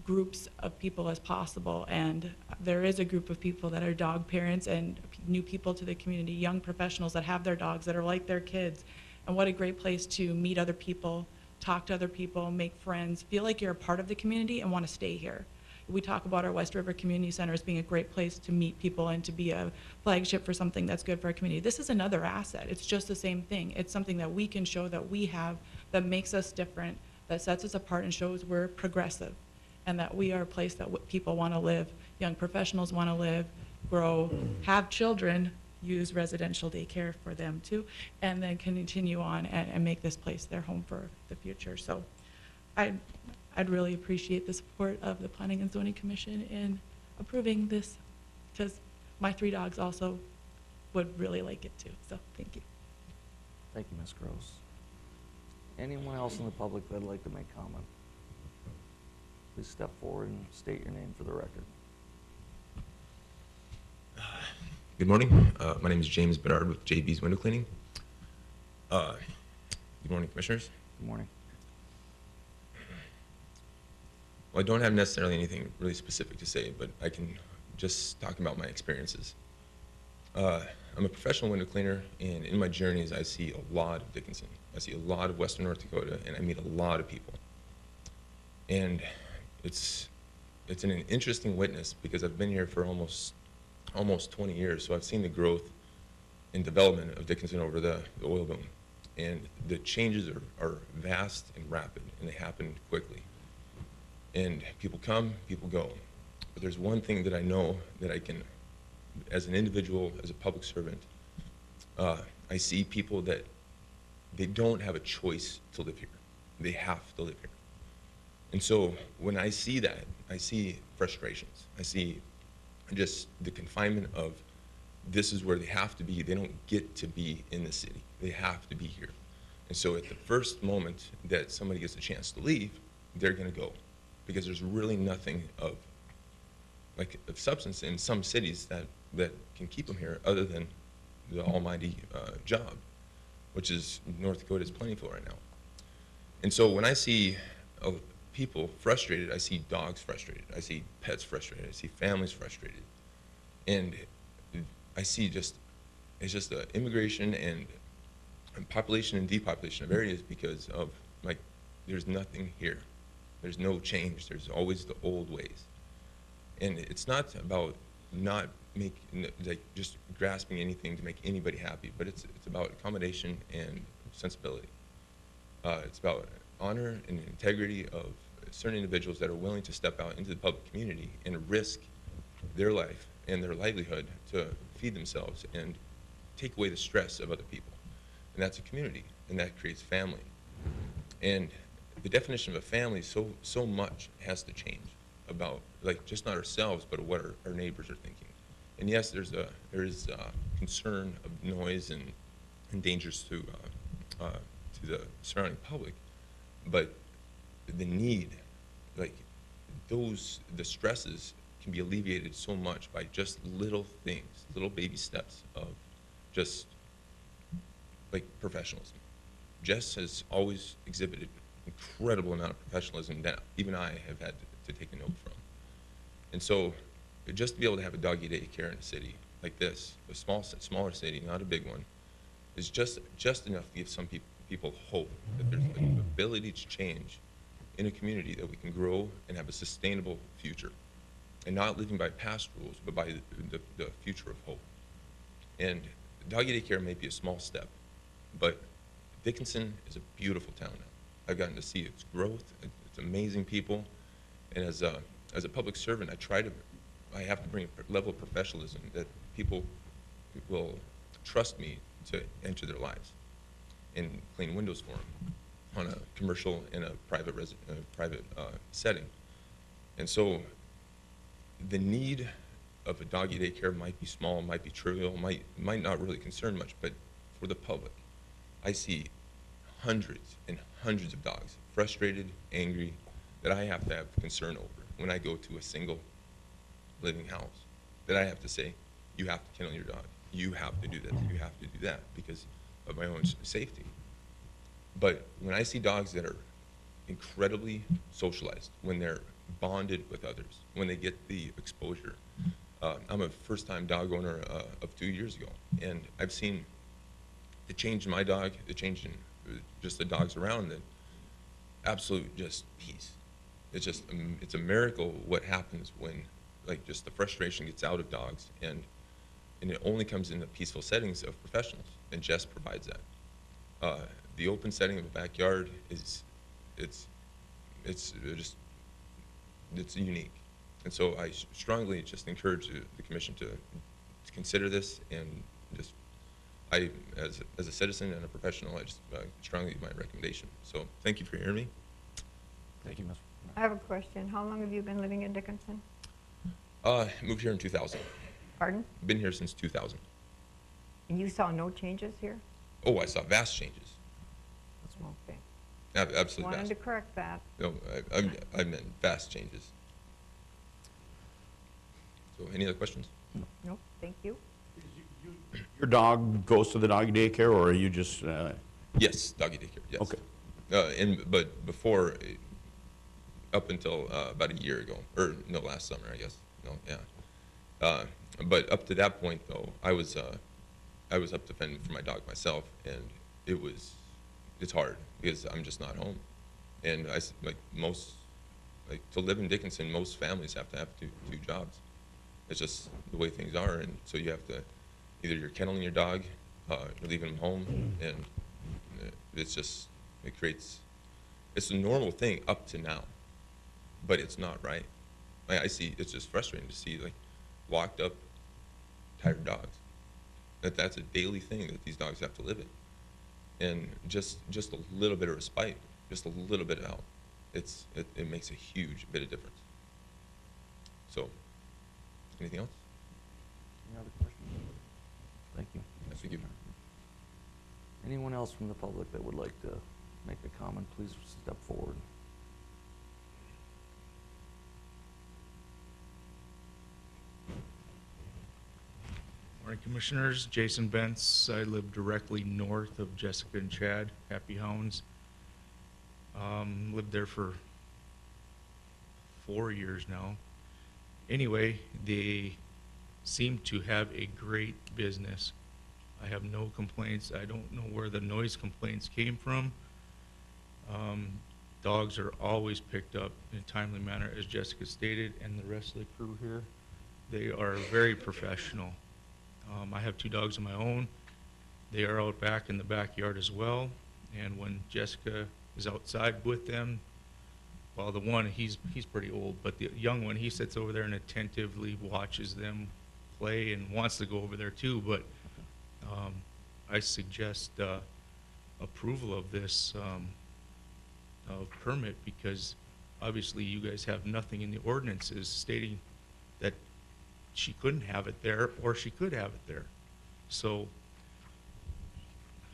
groups of people as possible. And there is a group of people that are dog parents and new people to the community, young professionals that have their dogs that are like their kids. And what a great place to meet other people, talk to other people, make friends, feel like you're a part of the community and want to stay here. We talk about our West River Community Center as being a great place to meet people and to be a flagship for something that's good for our community. This is another asset. It's just the same thing. It's something that we can show that we have, that makes us different, that sets us apart and shows we're progressive, and that we are a place that people want to live, young professionals want to live, grow, have children, use residential daycare for them too, and then continue on and make this place their home for the future. So I'd really appreciate the support of the Planning and Zoning Commission in approving this, because my 3 dogs also would really like it too. So thank you. Thank you, Ms. Gross. Anyone else in the public that'd like to make comment? Please step forward and state your name for the record. Good morning. My name is James Bernard with JB's Window Cleaning. Good morning, Commissioners. Good morning. Well, I don't have necessarily anything really specific to say, but I can just talk about my experiences. I'm a professional window cleaner, and in my journeys, I see a lot of Dickinson. I see a lot of Western North Dakota, and I meet a lot of people. And it's an interesting witness because I've been here for almost 20 years, so I've seen the growth and development of Dickinson over the oil boom. And the changes are vast and rapid, and they happen quickly. And people come, people go. But there's one thing that I know that I can, as an individual, as a public servant, I see people that they don't have a choice to live here. They have to live here. And so when I see that, I see frustrations. I see just the confinement of this is where they have to be. They don't get to be in the city. They have to be here. And so at the first moment that somebody gets a chance to leave, they're going to go, because there's really nothing of substance in some cities that can keep them here other than the almighty job, which is North Dakota is plentiful right now. And so when I see people frustrated, I see dogs frustrated, I see pets frustrated, I see families frustrated, and I see it's just the immigration and population and depopulation of areas because of, like, there's nothing here. There's no change. There's always the old ways. And it's not about not just grasping anything to make anybody happy, but it's about accommodation and sensibility. It's about honor and integrity of certain individuals that are willing to step out into the public community and risk their life and their livelihood to feed themselves and take away the stress of other people. And that's a community, and that creates family. And the definition of a family so much has to change about, like, just not ourselves, but what our neighbors are thinking. And yes, there is concern of noise and dangers to the surrounding public, but the need, like, the stresses can be alleviated so much by just little things, little baby steps of just, like, professionalism. Jess has always exhibited incredible amount of professionalism that even I have had to take a note from. And so just to be able to have a doggy daycare in a city like this, a smaller city, not a big one, is just enough to give some people hope that there's an ability to change in a community, that we can grow and have a sustainable future, and not living by past rules, but by the future of hope. And doggy daycare may be a small step, but Dickinson is a beautiful town now. I've gotten to see its growth. It's amazing people, and as a public servant, I have to bring a level of professionalism that people will trust me to enter their lives and clean windows for them on a commercial and a private setting. And so the need of a doggy daycare might be small, might be trivial, might not really concern much, but for the public, I see hundreds and hundreds of dogs, frustrated, angry, that I have to have concern over when I go to a single living house, that I have to say, you have to kennel your dog, you have to do this, you have to do that, because of my own safety. But when I see dogs that are incredibly socialized, when they're bonded with others, when they get the exposure. I'm a first-time dog owner of 2 years ago, and I've seen the change in my dog, the change in just the dogs around, that absolute just peace. It's a miracle what happens when, like, just the frustration gets out of dogs, and it only comes in the peaceful settings of professionals, and Jess provides that. The open setting of a backyard it's unique. And so I strongly just encourage the commission to consider this, and just, as a citizen and a professional, I just strongly give my recommendation. So thank you for hearing me. Thank you, Ms. I have a question. How long have you been living in Dickinson? Moved here in 2000. Pardon? Been here since 2000. And you saw no changes here? Oh, I saw vast changes. Okay. Absolutely Wanted vast. to correct that. No, I meant vast changes. So any other questions? Nope, thank you. Your dog goes to the doggy daycare, or are you just? Yes, doggy daycare. Yes. Okay. But before, up until about a year ago, or no, last summer, I guess. No, yeah. But up to that point, though, I was up defending for my dog myself, and it's hard because I'm just not home, and to live in Dickinson, most families have to have two jobs. It's just the way things are, and so you have to, either you're kenneling your dog, or leaving him home, and it's a normal thing up to now, but it's not right. I see, it's just frustrating to see, like, locked up, tired dogs. That's a daily thing that these dogs have to live in, and just a little bit of respite, just a little bit of help, it makes a huge bit of difference. So. Anything else? Any other questions? Thank you. Thank you. Anyone else from the public that would like to make a comment, please step forward. Morning Commissioners, Jason Bentz. I live directly north of Jessica and Chad, Happy Hounds. Lived there for 4 years now. Anyway, they seem to have a great business. I have no complaints. I don't know where the noise complaints came from. Dogs are always picked up in a timely manner, as Jessica stated, and the rest of the crew here. They are very professional. I have 2 dogs of my own. They are out back in the backyard as well. And when Jessica is outside with them, well, the one, he's pretty old, but the young one, he sits over there and attentively watches them play and wants to go over there too. But I suggest approval of this permit, because obviously you guys have nothing in the ordinances stating that she couldn't have it there or she could have it there. So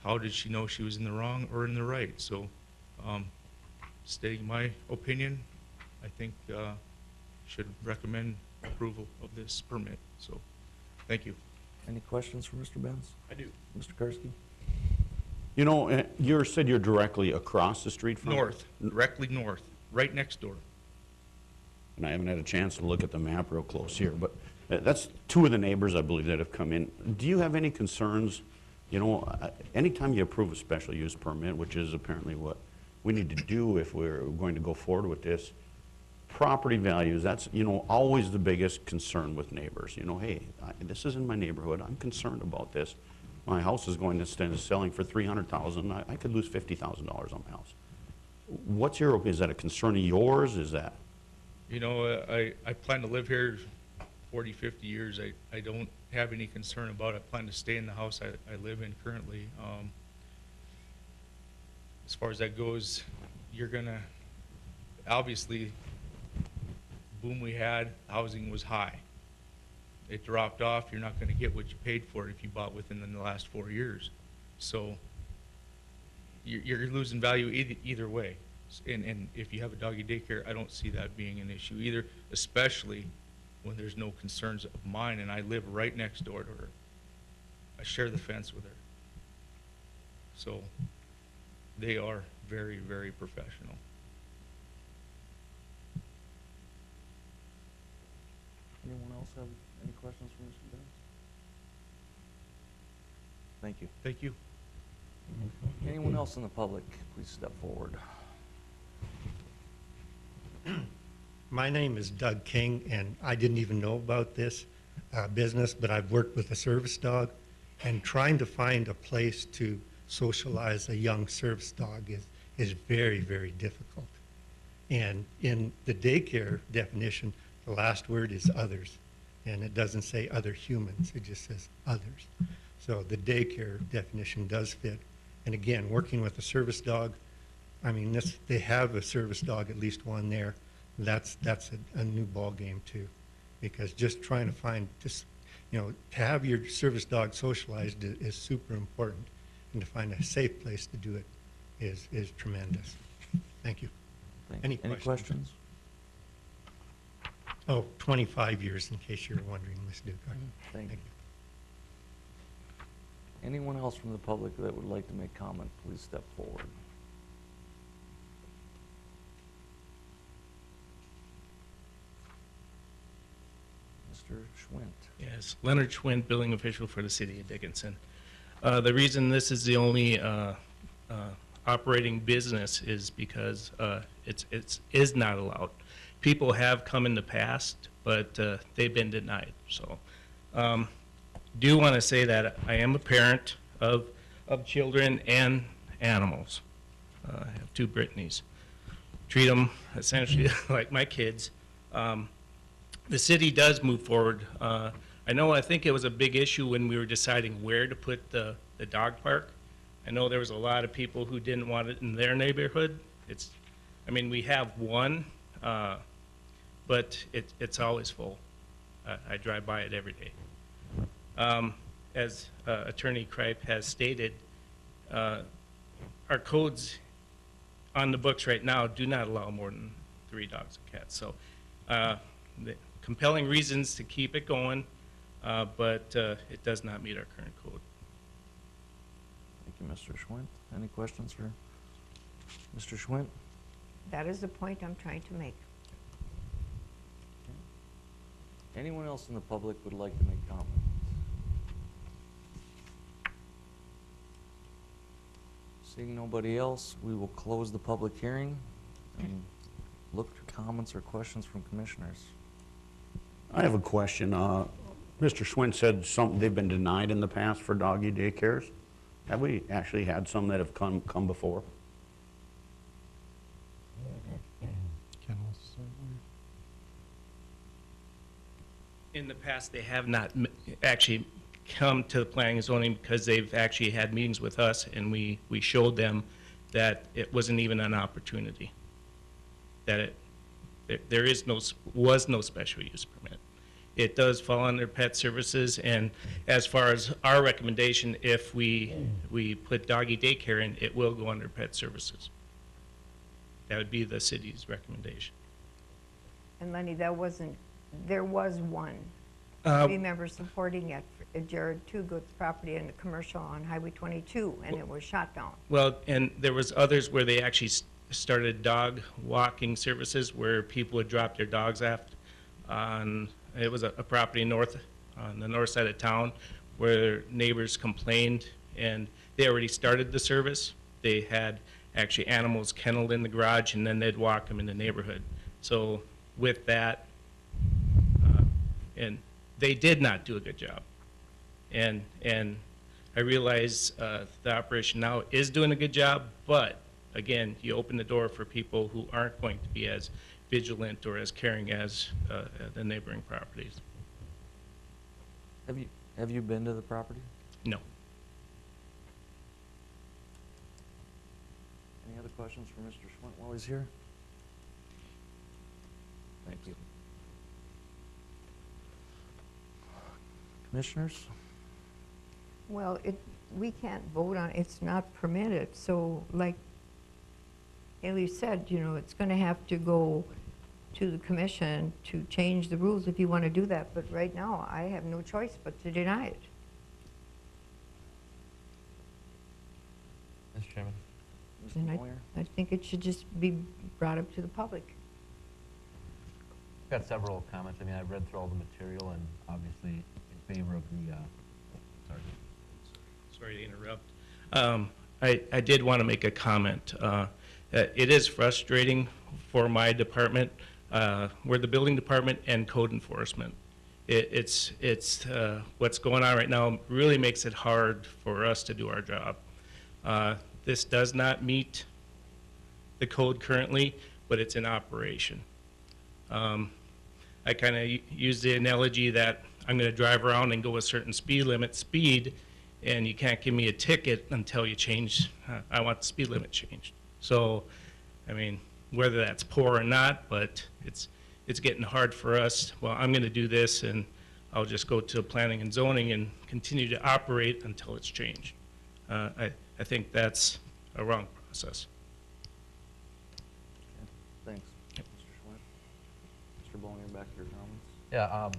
how did she know she was in the wrong or in the right? So stating my opinion, I think should recommend approval of this permit. So thank you. Any questions for Mr. Benz? I do. Mr. Karski? You know, you said you're directly across the street from? North, directly north, right next door. And I haven't had a chance to look at the map real close here, but that's 2 of the neighbors, I believe, that have come in. Do you have any concerns? You know, anytime you approve a special use permit, which is apparently what we need to do if we're going to go forward with this, property values, that's, you know, always the biggest concern with neighbors. You know, hey, this is in my neighborhood. I'm concerned about this. My house is going to stand selling for $300,000. I could lose $50,000 on my house. What's your opinion? Is that a concern of yours? Is that? You know, I plan to live here 40, 50 years. I don't have any concern about it. I plan to stay in the house I live in currently. As far as that goes, you're gonna, obviously, boom we had, housing was high. It dropped off. You're not gonna get what you paid for it if you bought within the last 4 years. So you're losing value either way. And if you have a doggy daycare, I don't see that being an issue either, especially when there's no concerns of mine and I live right next door to her. I share the fence with her. So they are very, very professional. Anyone else have any questions for Mr. Benz? Thank you. Thank you. Anyone else in the public, please step forward. My name is Doug King, and I didn't even know about this business, but I've worked with a service dog, and trying to find a place to socialize a young service dog is very, very difficult. And in the daycare definition, the last word is others, and it doesn't say other humans, it just says others. So the daycare definition does fit. And again, working with a service dog, I mean, they have a service dog, at least one there. That's a new ball game too, because just trying to find just, you know, to have your service dog socialized is super important, and to find a safe place to do it is tremendous. Thank you. Any questions? Oh, 25 years, in case you're wondering, Ms. Dukart. Thank you. Anyone else from the public that would like to make comment, please step forward. Mr. Schwint. Yes, Leonard Schwint, billing official for the city of Dickinson. The reason this is the only operating business is because it is not allowed. People have come in the past, but they've been denied. So do want to say that I am a parent of children and animals. I have 2 Brittany's. Treat them essentially like my kids. The city does move forward. I think it was a big issue when we were deciding where to put the dog park. I know there was a lot of people who didn't want it in their neighborhood. We have one, but it's always full. I drive by it every day. As Attorney Kripe has stated, our codes on the books right now do not allow more than 3 dogs and cats. So the compelling reasons to keep it going. but it does not meet our current code. Thank you, Mr. Schwint. Any questions for Mr. Schwint? That is the point I'm trying to make. Anyone else in the public would like to make comment? Seeing nobody else, we will close the public hearing and look for comments or questions from commissioners. I have a question. Mr. Schwinn said they've been denied in the past for doggy daycares. Have we actually had some that have come before? In the past, they have not actually come to the planning and zoning because they've actually had meetings with us, and we showed them that it wasn't even an opportunity, that there was no special use permit. It does fall under pet services, and as far as our recommendation, if we put doggy daycare in, it will go under pet services. That would be the city's recommendation. And Lenny, there was one. Uh, Remember supporting it, Jared Toogood's property in the commercial on Highway 22, and it was shot down. Well, and there was others where they actually started dog walking services where people would drop their dogs off on, it was a property on the north side of town where neighbors complained, and they already started the service. They had actually animals kenneled in the garage, and then they'd walk them in the neighborhood. So with that, and they did not do a good job. And I realize the operation now is doing a good job, but again, you open the door for people who aren't going to be as vigilant or as caring as the neighboring properties. Have you been to the property? No. Any other questions for Mr. Schwint while he's here? Thank you. Commissioners? Well, we can't vote on, it's not permitted, so like Haley said, it's gonna have to go to the commission to change the rules if you wanna do that, but right now, I have no choice but to deny it. Mr. Chairman? And Mr. Moyer? I think it should just be brought up to the public. I've got several comments. I mean, I've read through all the material and obviously in favor of the, Sorry to interrupt. I did want to make a comment. It is frustrating for my department. We're the building department and code enforcement. It's what's going on right now really makes it hard for us to do our job. This does not meet the code currently, but it's in operation. I kind of use the analogy that I'm going to drive around and go a certain speed, and you can't give me a ticket until you change. I want the speed limit changed. So, I mean, whether that's poor or not, but it's getting hard for us. Well, I'm going to do this, and I'll just go to planning and zoning and continue to operate until it's changed. I think that's a wrong process. Thanks, Mr. Schwint. Mr. Bollinger, back to your comments. Yeah,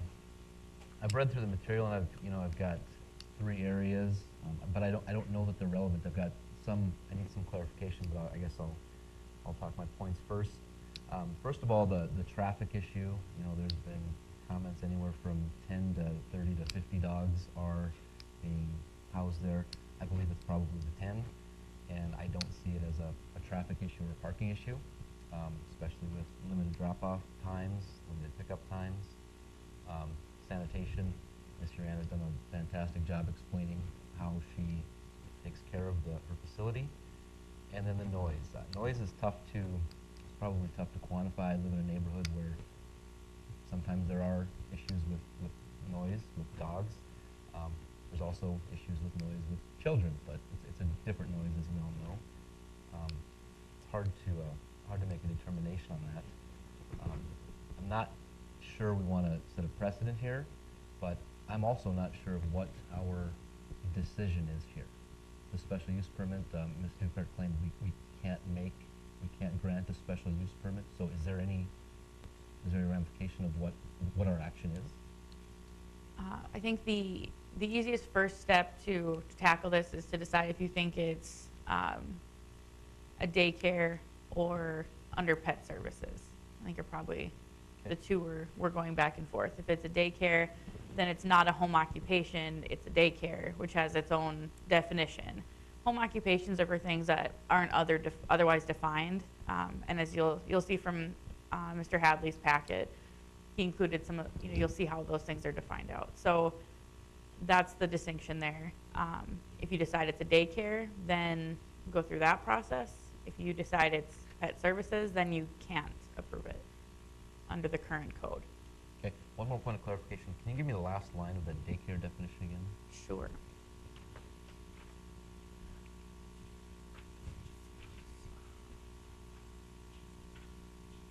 I've read through the material and I've got 3 areas, but I don't know that they're relevant. I've got I need some clarification, but I guess I'll talk my points first. First of all, the traffic issue. There's been comments anywhere from 10 to 30 to 50 dogs are being housed there. I believe it's probably the 10, and I don't see it as a traffic issue or a parking issue, especially with limited drop-off times, limited pickup times. Sanitation, Ms. Uran has done a fantastic job explaining how she takes care of her facility. And then the noise. Noise is probably tough to quantify. I live in a neighborhood where sometimes there are issues with noise, with dogs. There's also issues with noise with children, but it's a different noise, as you all know. It's hard to make a determination on that. I'm not sure we want to set a precedent here, but I'm also not sure of what our decision is here. The special use permit, Ms. Dukart claimed we can't grant a special use permit. So is there any ramification of what our action is? I think the easiest first step to tackle this is to decide if you think it's a daycare or under pet services. I think are probably the two we're going back and forth. If it's a daycare, then it's not a home occupation, it's a daycare, which has its own definition. Home occupations are for things that aren't otherwise defined, and as you'll see from Mr. Hadley's packet, he included some of, you'll see how those things are defined out. So that's the distinction there. If you decide it's a daycare, then go through that process. If you decide it's pet services, then you can't approve it under the current code. Okay, one more point of clarification. Can you give me the last line of the daycare definition again? Sure.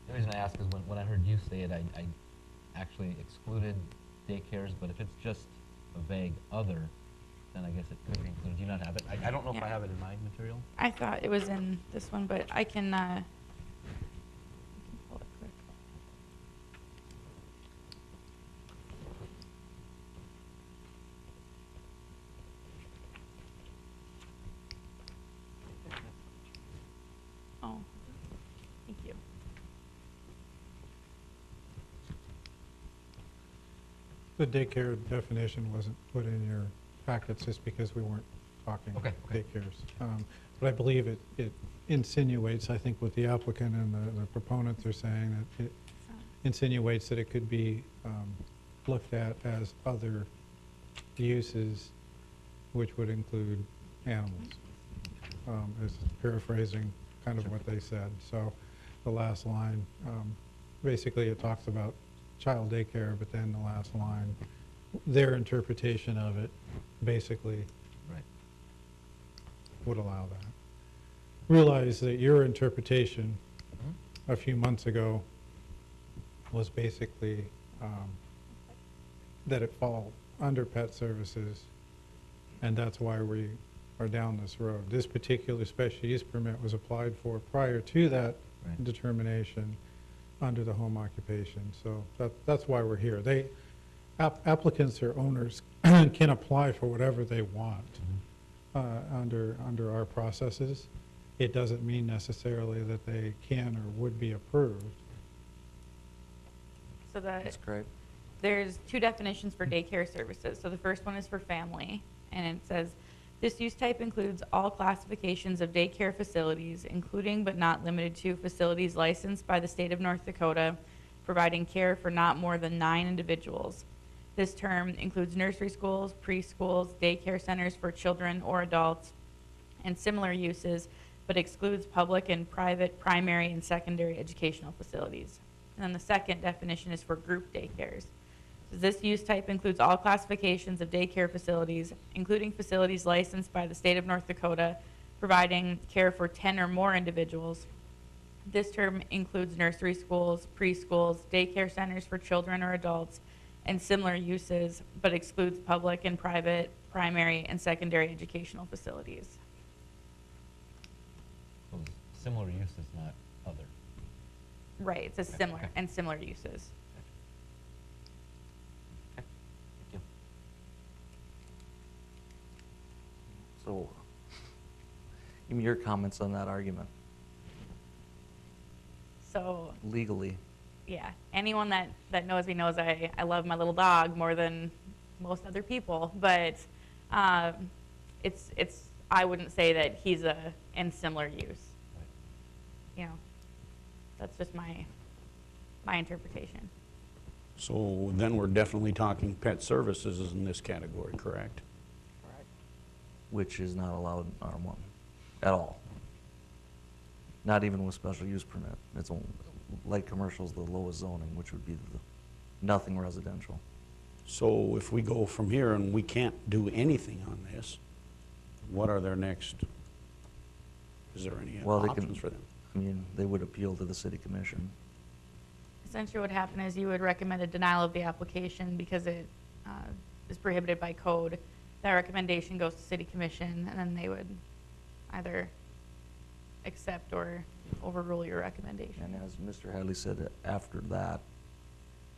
The reason I ask is when I heard you say it, I actually excluded daycares, but if it's just a vague other, then I guess it could be included. Do you not have it? I don't know if I have it in my material. I thought it was in this one, but I can pull it quick. Oh, thank you. The daycare definition wasn't put in your packets just because we weren't talking daycares. But I believe it insinuates, I think what the applicant and the proponents are saying, that it insinuates that it could be looked at as other uses, which would include animals. As paraphrasing kind of what they said. So the last line, basically it talks about child daycare, but then the last line, their interpretation of it basically would allow that. Realize that your interpretation a few months ago was basically that it fall under pet services, and that's why we are down this road. This particular special use permit was applied for prior to that determination under the home occupation. So that's why we're here. Applicants or owners can apply for whatever they want under our processes. It doesn't mean necessarily that they can or would be approved. So That's correct. there's two definitions for daycare services. So the first one is for family, and it says, this use type includes all classifications of daycare facilities, including but not limited to facilities licensed by the state of North Dakota, providing care for not more than 9 individuals. This term includes nursery schools, preschools, daycare centers for children or adults, and similar uses, but excludes public and private primary and secondary educational facilities. And then the second definition is for group daycares. This use type includes all classifications of daycare facilities, including facilities licensed by the state of North Dakota, providing care for 10 or more individuals. This term includes nursery schools, preschools, daycare centers for children or adults, and similar uses, but excludes public and private primary and secondary educational facilities. So similar use is not other. Right, it says similar and similar uses. Thank you. So, give me your comments on that argument, So, legally. yeah, anyone that knows me knows I love my little dog more than most other people, but it's I wouldn't say that he's in similar use. You know, that's just my interpretation. So then we're definitely talking pet services in this category, correct? Which is not allowed in R1 at all. Not even with special use permit. It's only, light commercial is the lowest zoning, which would be nothing residential. So if we go from here and we can't do anything on this, what are their next, is there any Well, options for them? I mean, they would appeal to the city commission. Essentially what happened is you would recommend a denial of the application because it is prohibited by code. That recommendation goes to city commission, and then they would either accept or overrule your recommendation. And as Mr. Hadley said, after that,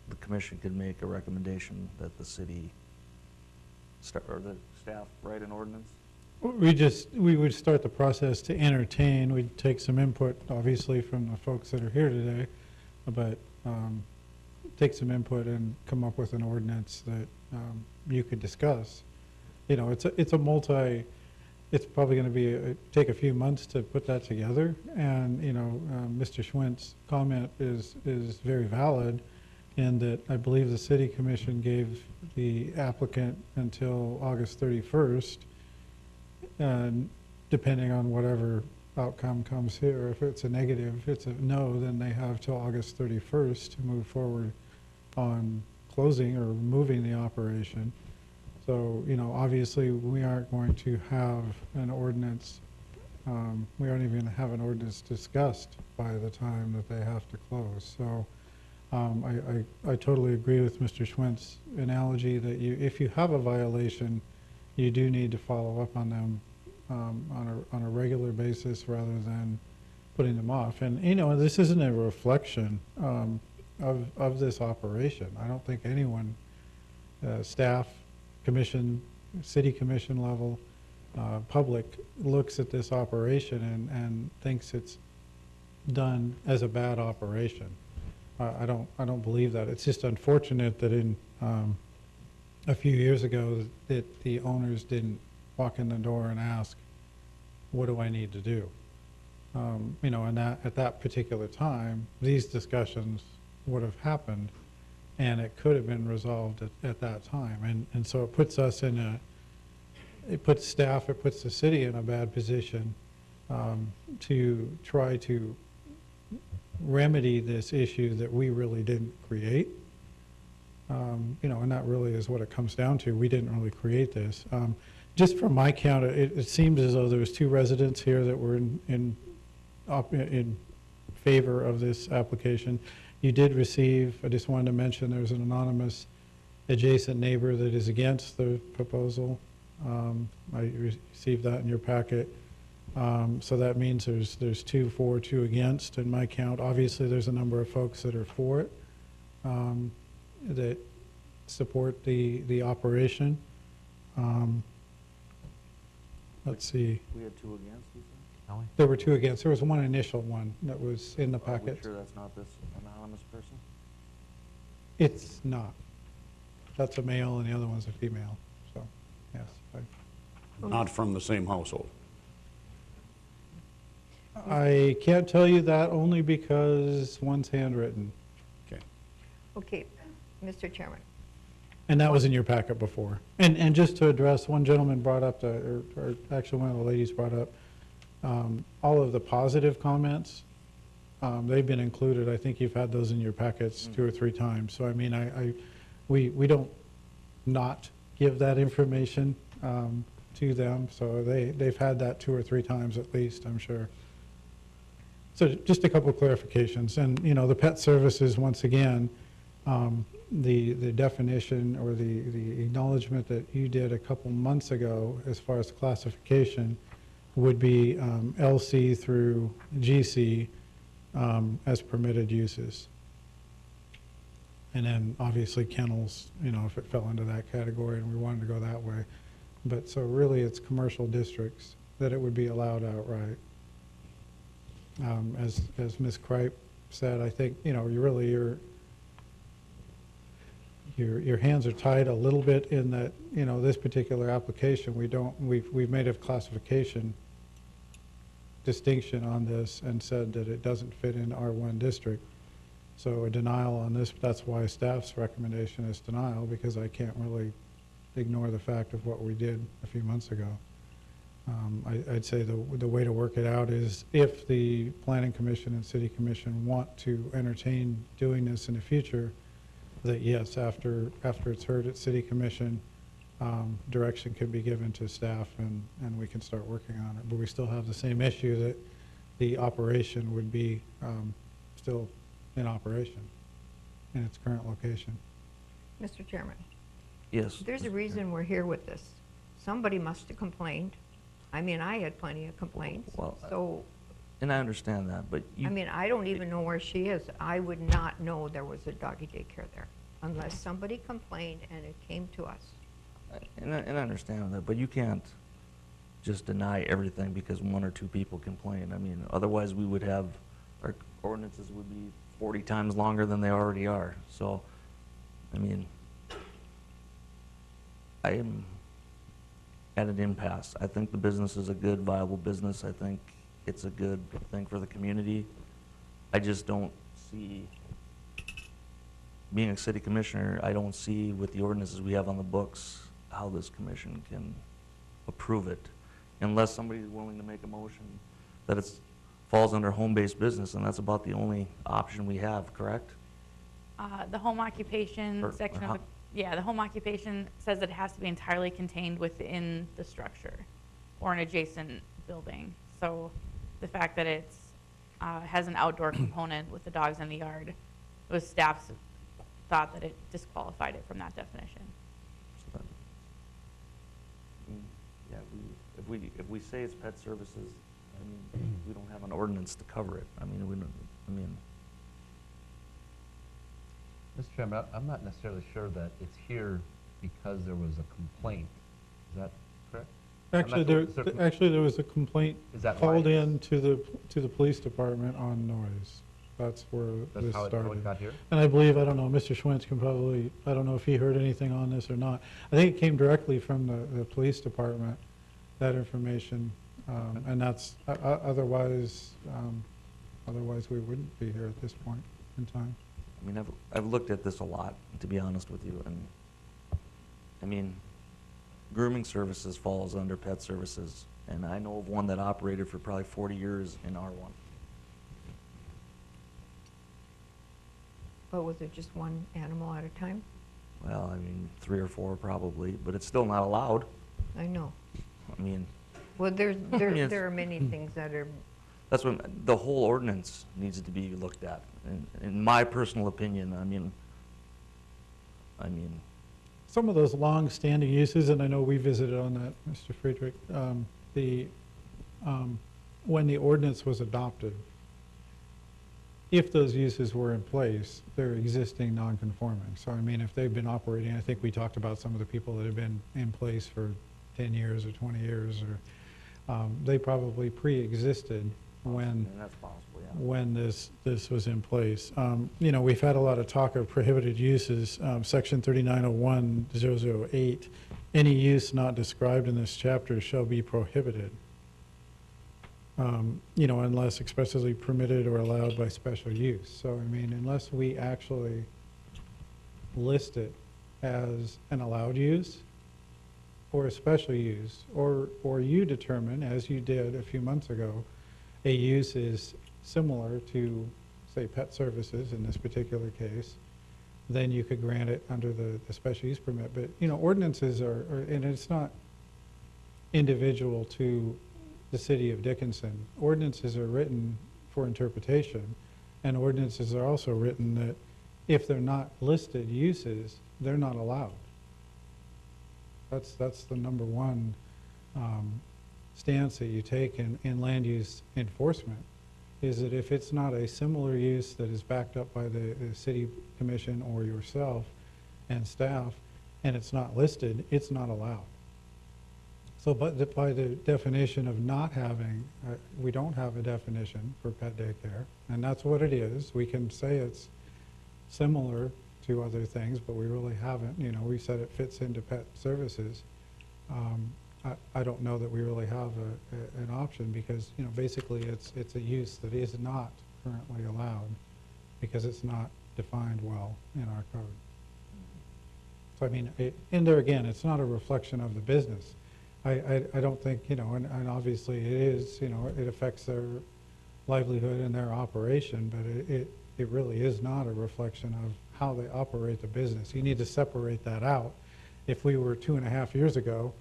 the commission could make a recommendation that the city, or the staff write an ordinance? We would start the process to entertain. We'd take some input, obviously, from the folks that are here today, but take some input and come up with an ordinance that you could discuss. You know, it's it's probably going to be take a few months to put that together. And you know, Mr. Schwint's comment is very valid, in that I believe the city commission gave the applicant until August 31st. And depending on whatever outcome comes here, if it's a negative, if it's a no, then they have till August 31st to move forward on closing or removing the operation. So, you know, obviously we aren't going to have an ordinance, we aren't even going to have an ordinance discussed by the time that they have to close. So I totally agree with Mr. Schwint's analogy that if you have a violation, you do need to follow up on them on a regular basis rather than putting them off. And, you know, this isn't a reflection of this operation. I don't think anyone, staff, commission, city commission level, public, looks at this operation and thinks it's done as a bad operation. I don't believe that. It's just unfortunate that in a few years ago that the owners didn't walk in the door and ask, what do I need to do? You know, and at that particular time, these discussions would have happened, and it could have been resolved at that time. And so it puts us it puts staff, it puts the city in a bad position to try to remedy this issue that we really didn't create. You know, and that really is what it comes down to. We didn't really create this. Just from my count, it seems as though there was 2 residents here that were in favor of this application. You did receive, I just wanted to mention, there's an anonymous adjacent neighbor that is against the proposal. I received that in your packet. So that means there's 2 for, 2 against in my count. Obviously, there's a number of folks that are for it, that support the operation. Let's see. We had 2 against, you said? There were 2 against. There was 1 initial one that was in the packet. Are we sure that's not this anonymous person? It's not. That's a male and the other one's a female, so, yes. Not from the same household. I can't tell you that only because one's handwritten. Okay. Okay, Mr. Chairman. And that was in your packet before. And just to address, one gentleman brought up, or actually one of the ladies brought up, all of the positive comments, they've been included. I think you've had those in your packets 2 or 3 times. So, I mean, we don't not give that information to them. So they've had that 2 or 3 times at least, I'm sure. So just a couple of clarifications. And, you know, the pet services, once again, the definition or the acknowledgement that you did a couple months ago as far as classification would be LC through GC as permitted uses. And then obviously kennels, you know, if it fell into that category and we wanted to go that way. But so really it's commercial districts that it would be allowed outright. As Ms. Kripe said, I think, you know, your hands are tied a little bit in that, you know, this particular application, we've made a classification distinction on this and said that it doesn't fit in R1 district. So a denial on this, that's why staff's recommendation is denial, because I can't really ignore the fact of what we did a few months ago. I'd say the way to work it out is if the Planning Commission and City Commission want to entertain doing this in the future, that yes, after it's heard at City Commission, direction could be given to staff and we can start working on it. But we still have the same issue that the operation would be still in operation in its current location. Mr. Chairman. Yes. There's a reason we're here with this. Somebody must have complained. I mean, I had plenty of complaints. Well, so And I understand that, but I mean, I don't even know where she is. I would not know there was a doggy daycare there unless somebody complained and it came to us. and I understand that, but you can't just deny everything because one or two people complain. I mean, otherwise we would have, our ordinances would be 40 times longer than they already are. So, I mean, I am at an impasse. I think the business is a good, viable business. I think it's a good thing for the community. I just don't see, being a city commissioner, I don't see with the ordinances we have on the books how this commission can approve it unless somebody's willing to make a motion that it falls under home-based business, and that's about the only option we have, correct? The home occupation Or section how- of the, yeah, the home occupation says it has to be entirely contained within the structure or an adjacent building. So the fact that it's, has an outdoor component with the dogs in the yard, it was staff's thought that it disqualified it from that definition. So that- Yeah, if we say it's pet services, I mean, we don't have an ordinance to cover it. I mean, we don't, I mean, Mr. Chairman, I'm not necessarily sure that it's here because there was a complaint. Is that correct? Actually, there was a complaint Is that called why? in to the police department on noise. That's where That's this how it started. got here? And I believe, I don't know, Mr. Schwentz can probably, I don't know if he heard anything on this or not. I think it came directly from the police department, that information. And that's, otherwise we wouldn't be here at this point in time. I mean, I've looked at this a lot, to be honest with you, and, I mean, grooming services falls under pet services, and I know of one that operated for probably 40 years in R1. But was it just one animal at a time? Well, I mean, 3 or 4 probably, but it's still not allowed. I know. I mean, Well, mean, it's- there are many things that are, that's what, the whole ordinance needs to be looked at, in my personal opinion. I mean, Some of those long-standing uses, and I know we visited on that, Mr. Friedrich, when the ordinance was adopted, if those uses were in place, they're existing non-conforming. So I mean, if they've been operating, I think we talked about some of the people that have been in place for 10 years or 20 years, or they probably pre-existed when and that's possible, yeah. when this was in place. You know, we've had a lot of talk of prohibited uses. Section 3901-008, any use not described in this chapter shall be prohibited, you know, unless expressly permitted or allowed by special use. So, I mean, unless we actually list it as an allowed use or a special use, or you determine, as you did a few months ago, a use is similar to, say, pet services in this particular case, then you could grant it under the special use permit. But, you know, ordinances are, and it's not individual to the city of Dickinson. Ordinances are written for interpretation, and ordinances are also written that if they're not listed uses, they're not allowed. That's the number one stance that you take in land use enforcement, is that if it's not a similar use that is backed up by the city commission or yourself and staff, and it's not listed, it's not allowed. So but by the definition of not having, we don't have a definition for pet daycare, and that's what it is. We can say it's similar to other things, but we really haven't. You know, we said it fits into pet services. I don't know that we really have an option, because, you know, basically it's a use that is not currently allowed because it's not defined well in our code. So I mean, and there again, it's not a reflection of the business. I don't think, you know, and obviously it is, you know, it affects their livelihood and their operation, but it really is not a reflection of how they operate the business. You need to separate that out. If we were 2.5 years ago,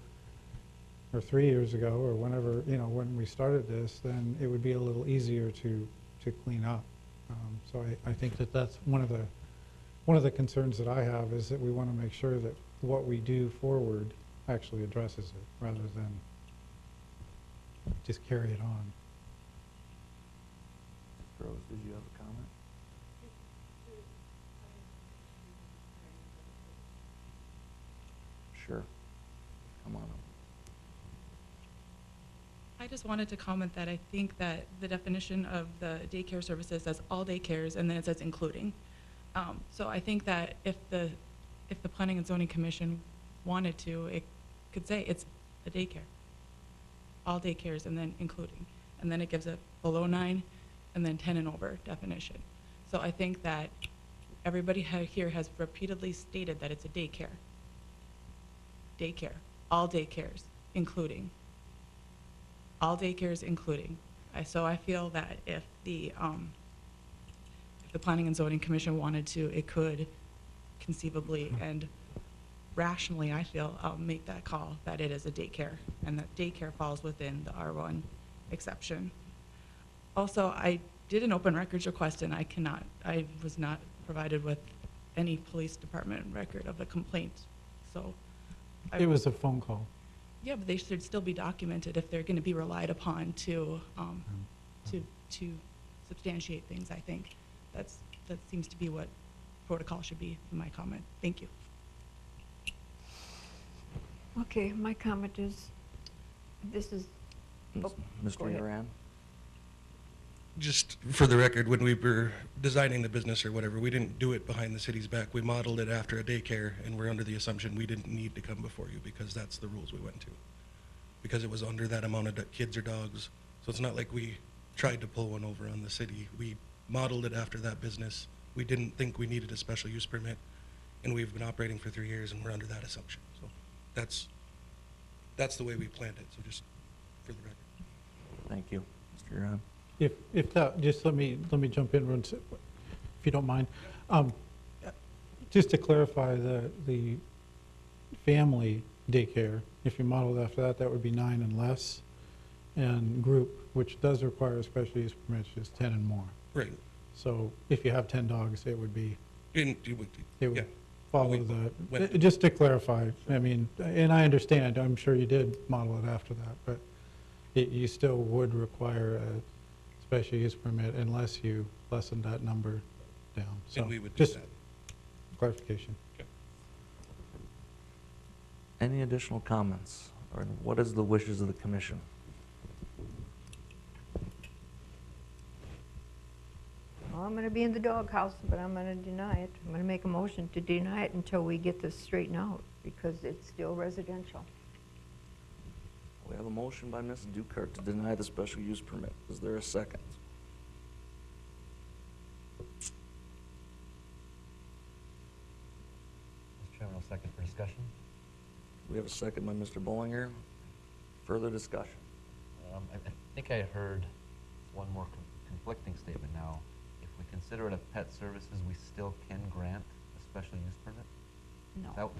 or 3 years ago, or whenever, you know, when we started this, then it would be a little easier to clean up. So I think that that's one of the concerns that I have, is that we want to make sure that what we do forward actually addresses it, rather than just carry it on. Groves, did you have a comment? Sure. Come on up. I just wanted to comment that I think that the definition of the daycare services says all daycares, and then it says including. So I think that if the Planning and Zoning Commission wanted to, it could say it's a daycare. All daycares and then including. And then it gives a below 9 and then 10 and over definition. So I think that everybody here has repeatedly stated that it's a daycare. Daycare, all daycares, including. All daycares, including. So I feel that if the Planning and Zoning Commission wanted to, it could conceivably and rationally, I feel, make that call that it is a daycare and that daycare falls within the R1 exception. Also, I did an open records request and I was not provided with any police department record of the complaint. So It was a phone call. yeah, but they should still be documented if they're going to be relied upon to substantiate things. I think that seems to be what protocol should be in my comment. Thank you. Okay, my comment is, this is, oh, go Mr. ahead. Uran? Just for the record, when we were designing the business or whatever, we didn't do it behind the city's back. We modeled it after a daycare, and we're under the assumption we didn't need to come before you because that's the rules we went to. Because it was under that amount of kids or dogs. So it's not like we tried to pull one over on the city. We modeled it after that business. We didn't think we needed a special use permit, and we've been operating for 3 years, and we're under that assumption. So that's the way we planned it, so just for the record. Thank you. Mr. Uran? If that, just let me jump in, if you don't mind. Just to clarify, the family daycare, if you modeled after that, that would be 9 and less. And group, which does require a special use permit, is 10 and more. Right. So if you have 10 dogs, it would be, It it would yeah. follow just to clarify, I mean, and I understand, I'm sure you did model it after that, but you still would require a special use permit unless you lessen that number down. So And we would do just that. clarification. Okay. Any additional comments? Or what is the wishes of the commission? Well, I'm gonna be in the doghouse, but I'm gonna deny it. I'm gonna make a motion to deny it until we get this straightened out, because it's still residential. We have a motion by Ms. Dukart to deny the special use permit. Is there a second? Mr. Chairman, I'll second for discussion. We have a second by Mr. Bollinger. Further discussion? I think I heard one more conflicting statement now. If we consider it a pet services, we still can grant a special use permit? No.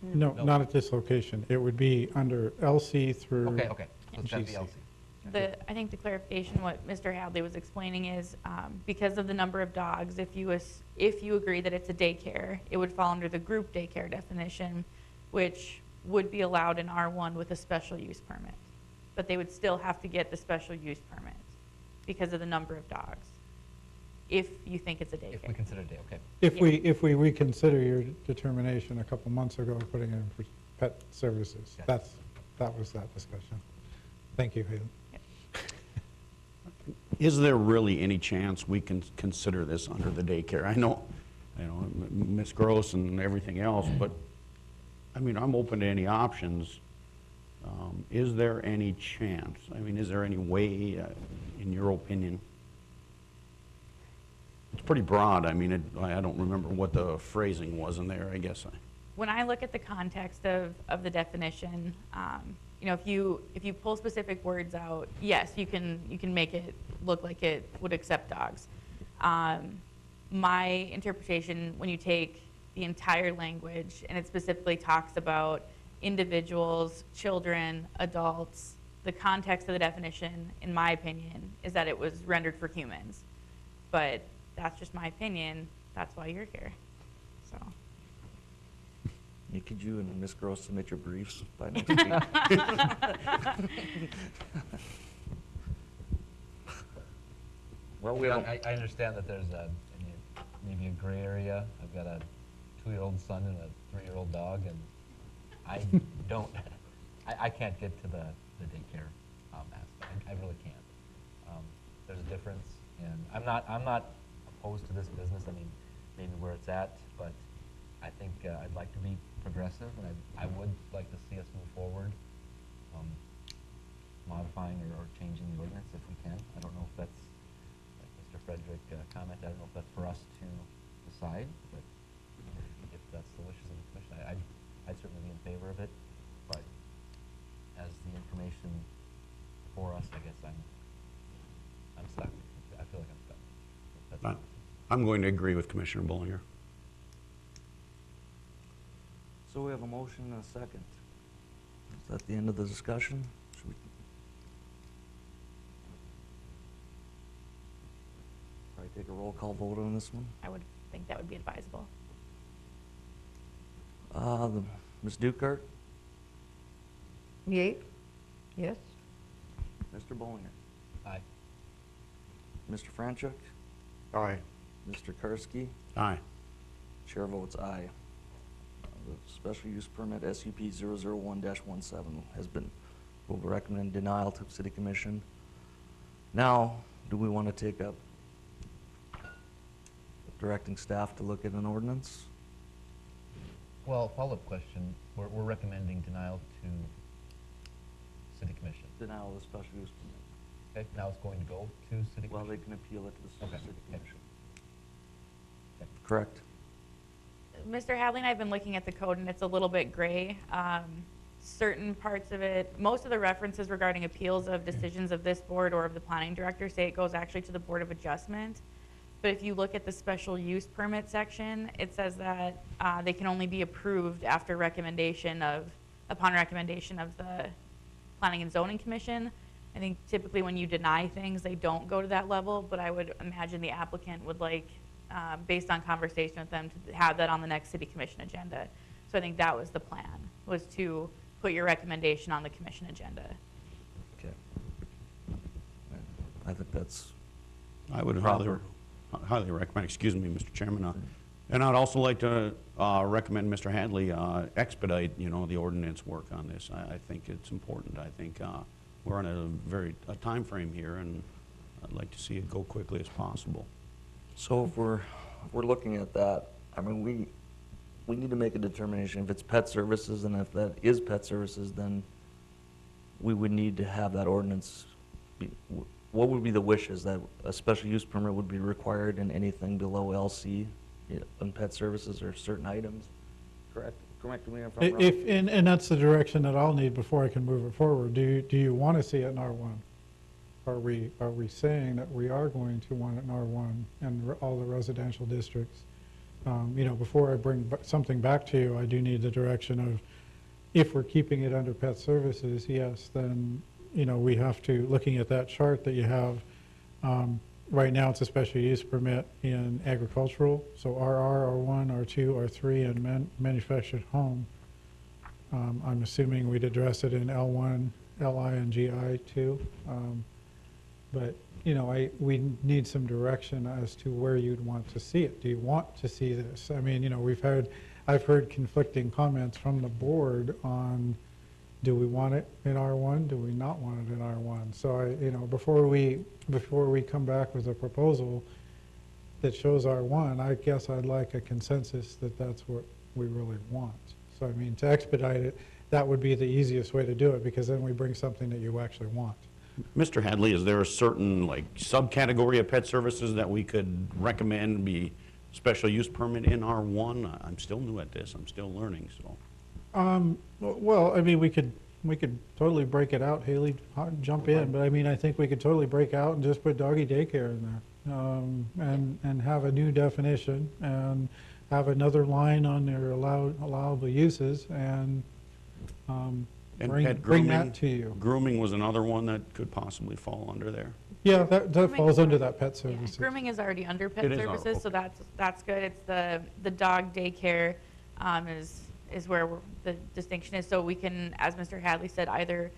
No, No. not at this location. It would be under LC through Okay, okay. So it's gotta be GC. LC. I think the clarification, what Mr. Hadley was explaining is, because of the number of dogs, if you agree that it's a daycare, it would fall under the group daycare definition, which would be allowed in R1 with a special use permit. But they would still have to get the special use permit because of the number of dogs, if you think it's a daycare. If we consider day, okay. If we reconsider your determination a couple months ago, putting in for pet services, Yeah. that was that discussion. Thank you, Hayden. Is there really any chance we can consider this under the daycare? I know, Ms. Gross and everything else, but, I mean, I'm open to any options. Is there any chance? I mean, is there any way, in your opinion? It's pretty broad. I mean, I don't remember what the phrasing was in there, I guess. When I look at the context of the definition, if you pull specific words out, yes, you can make it look like it would accept dogs. My interpretation, when you take the entire language and it specifically talks about individuals, children, adults, the context of the definition, in my opinion, is that it was rendered for humans. But that's just my opinion. That's why you're here. So. Could you and Ms. Gross submit your briefs by next week? Well, we have I understand that there's maybe a gray area. I've got a 2-year-old son and a 3-year-old dog, and I don't, I can't get to the daycare aspect. I really can't. There's a difference, and I'm not opposed to this business. I mean, maybe where it's at, but I think I'd like to be progressive, and I would like to see us move forward, modifying or changing the ordinance if we can. I don't know if that's, like Mr. Frederick commented, I don't know if that's for us to decide, but if that's the wishes of the commission, I'd certainly be in favor of it, but as the information for us, I guess I'm stuck. I feel like I'm stuck. That's I'm going to agree with Commissioner Bollinger. So we have a motion and a second. Is that the end of the discussion? Should we probably take a roll call vote on this one? I would think that would be advisable. Ms. Dukart, Yay? Yes? Mr. Bollinger, Aye. Mr. Franchuk, Aye. Mr. Karski, Aye. chair votes aye. The special use permit SUP 001-17 has been, will recommend denial to City Commission. Now, do we want to take up directing staff to look at an ordinance? Well, follow-up question, we're recommending denial to City Commission. Denial of the special use permit. Okay, now it's going to go to City Well, Commission? they can appeal it to the Okay. City Okay. Commission. Correct. Mr. Hadley and I have been looking at the code, and it's a little bit gray. Certain parts of it, most of the references regarding appeals of decisions of this board or of the planning director say it goes actually to the Board of Adjustment. But if you look at the special use permit section, it says that they can only be approved after upon recommendation of the Planning and Zoning Commission. I think typically when you deny things, they don't go to that level, but I would imagine the applicant would like, based on conversation with them, to have that on the next City Commission agenda. So I think that was the plan, was to put your recommendation on the commission agenda. Okay. I think that's I would proper. highly recommend, excuse me, Mr. Chairman, and I'd also like to recommend Mr. Hadley expedite, the ordinance work on this. I think it's important. I think we're on a time frame here, and I'd like to see it go quickly as possible. So if we're looking at that, I mean, we need to make a determination if it's pet services, and if that is pet services, then we would need to have that ordinance be, what would be the wishes, that a special use permit would be required in anything below LC on pet services or certain items? Correct? Correct me if I'm wrong. And that's the direction that I'll need before I can move it forward. Do you want to see it in R1? Are we saying that we are going to want it in R1 and all the residential districts? Before I bring something back to you, I do need the direction of, if we're keeping it under pet services, yes, then, we have to, looking at that chart that you have, right now it's a special use permit in agricultural, so RR, R1, R2, R3, and manufactured home. I'm assuming we'd address it in L1, LI, and GI too. But, we need some direction as to where you'd want to see it. Do you want to see this? I mean, I've heard conflicting comments from the board on, do we want it in R1? Do we not want it in R1? So before we come back with a proposal that shows R1, I guess I'd like a consensus that that's what we really want. So, I mean, to expedite it, that would be the easiest way to do it, because then we bring something that you actually want. Mr. Hadley, is there a certain subcategory of pet services that we could recommend be special use permit in R1? I'm still new at this. I'm still learning, so. Well, I mean, we could totally break it out. Haley, jump in. But I mean, I think we could totally break out and just put doggy daycare in there, and have a new definition, and have another line on their allowable uses, and pet bring that to you. Grooming was another one that could possibly fall under there. Yeah, that falls under that pet services. Grooming is already under pet It is, services, so that's good. It's the dog daycare is where the distinction is. So we can, as Mr. Hadley said, either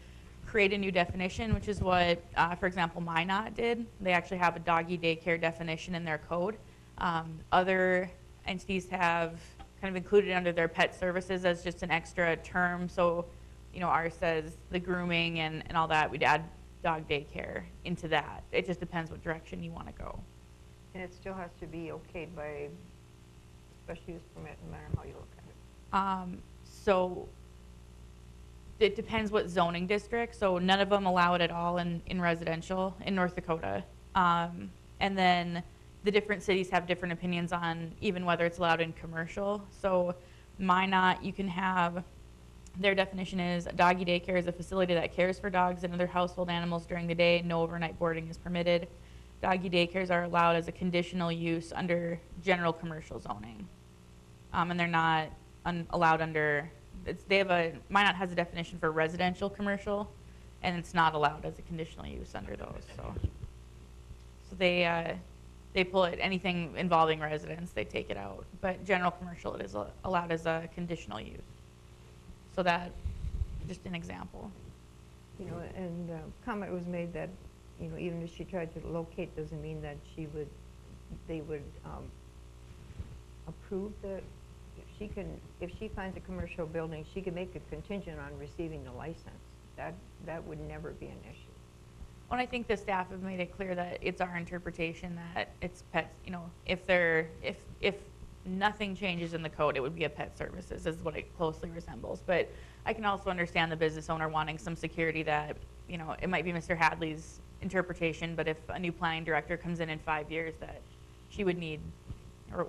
create a new definition, which is what, for example, Minot did. They actually have a doggy daycare definition in their code. Other entities have kind of included under their pet services as just an extra term. So, you know, ours says the grooming and all that. We'd add dog daycare into that. It just depends what direction you want to go. And it still has to be okayed by special use permit, no matter how you look at it. So it depends what zoning district. So none of them allow it at all in residential in North Dakota. And then the different cities have different opinions on even whether it's allowed in commercial. So Minot, you can have, their definition is a doggy daycare is a facility that cares for dogs and other household animals during the day. No overnight boarding is permitted. Doggy daycares are allowed as a conditional use under general commercial zoning. And they're not allowed under, Minot has a definition for residential commercial, and it's not allowed as a conditional use under those. So they pull it, anything involving residents, they take it out. But general commercial, it is allowed as a conditional use. So that, just an example. You know, and comment was made that, you know, even if she tried to locate, doesn't mean that they would approve the, if she finds a commercial building, she can make a contingent on receiving the license. That would never be an issue. Well, I think the staff have made it clear that it's our interpretation that it's pets, you know, if nothing changes in the code, it would be a pet services is what it closely resembles. But I can also understand the business owner wanting some security that, you know, it might be Mr. Hadley's interpretation, but if a new planning director comes in 5 years, that she would need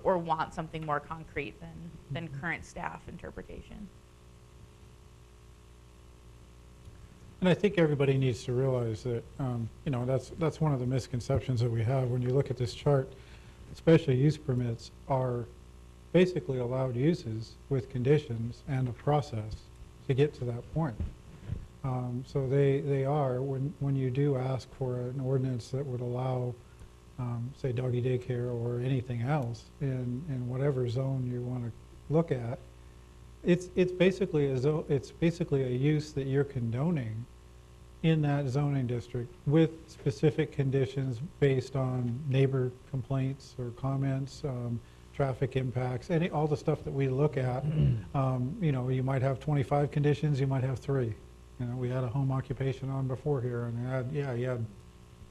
or want something more concrete than current staff interpretation. And I think everybody needs to realize that, you know, that's one of the misconceptions that we have when you look at this chart. Special use permits are basically allowed uses with conditions and a process to get to that point. So they are, when you do ask for an ordinance that would allow, say, doggy daycare or anything else in whatever zone you want to look at, it's basically a use that you're condoning in that zoning district with specific conditions based on neighbor complaints or comments, traffic impacts, all the stuff that we look at. You know, you might have 25 conditions, you might have 3. You know, we had a home occupation on before here, and you had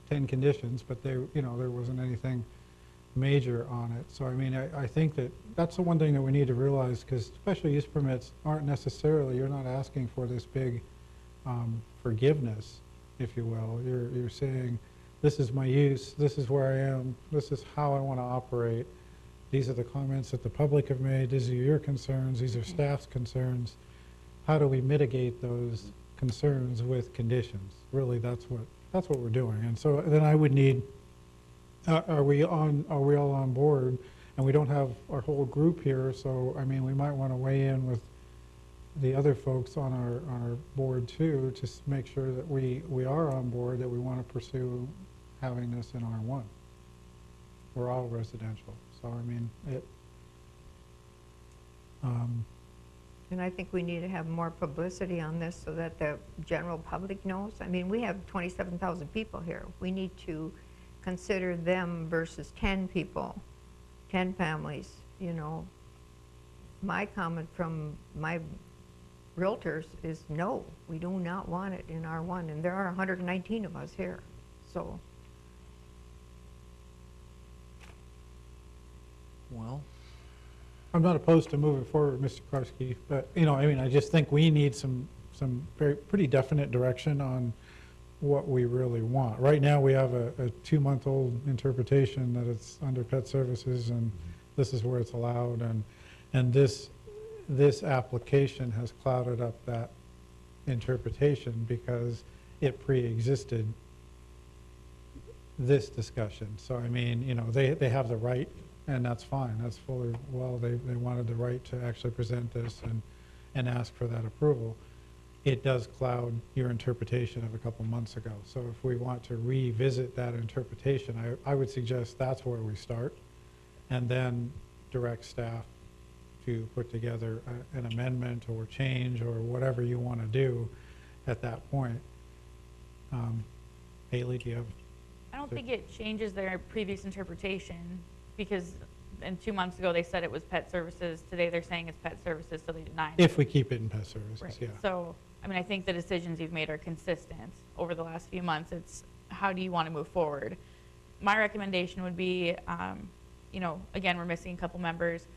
10 conditions, but there wasn't anything major on it. So I mean, I think that's the one thing that we need to realize, because special use permits aren't necessarily, you're not asking for this big forgiveness, if you will. You're saying, this is my use, this is where I am, this is how I want to operate. These are the comments that the public have made, these are your concerns, these are staff's concerns. How do we mitigate those concerns with conditions? Really, that's what we're doing. And so then I would need, are we all on board? And we don't have our whole group here, so I mean, we might want to weigh in with the other folks on our board too, to make sure that we are on board, that we want to pursue having this in R1. We're all residential, so I mean, and I think we need to have more publicity on this so that the general public knows. I mean, we have 27,000 people here. We need to consider them versus 10 people, 10 families, you know. My comment from my realtors is no, we do not want it in R1, and there are 119 of us here, so. Well, I'm not opposed to moving forward, Mr. Karski, but, you know, I mean, I just think we need some pretty definite direction on what we really want. Right now, we have a 2-month-old interpretation that it's under pet services, and this is where it's allowed, and this application has clouded up that interpretation because it pre-existed this discussion. So, I mean, you know, they have the right, and that's fine, that's fully well, they wanted the right to actually present this and ask for that approval. It does cloud your interpretation of a couple months ago. So if we want to revisit that interpretation, I would suggest that's where we start, and then direct staff to put together an amendment or change or whatever you want to do at that point. Haley, do you have? I don't think it changes their previous interpretation, because and 2 months ago they said it was pet services. Today they're saying it's pet services, so they deny it. If we keep it in pet services, Right. yeah. So, I mean, I think the decisions you've made are consistent over the last few months. It's how do you want to move forward? My recommendation would be, you know, again, we're missing a couple members.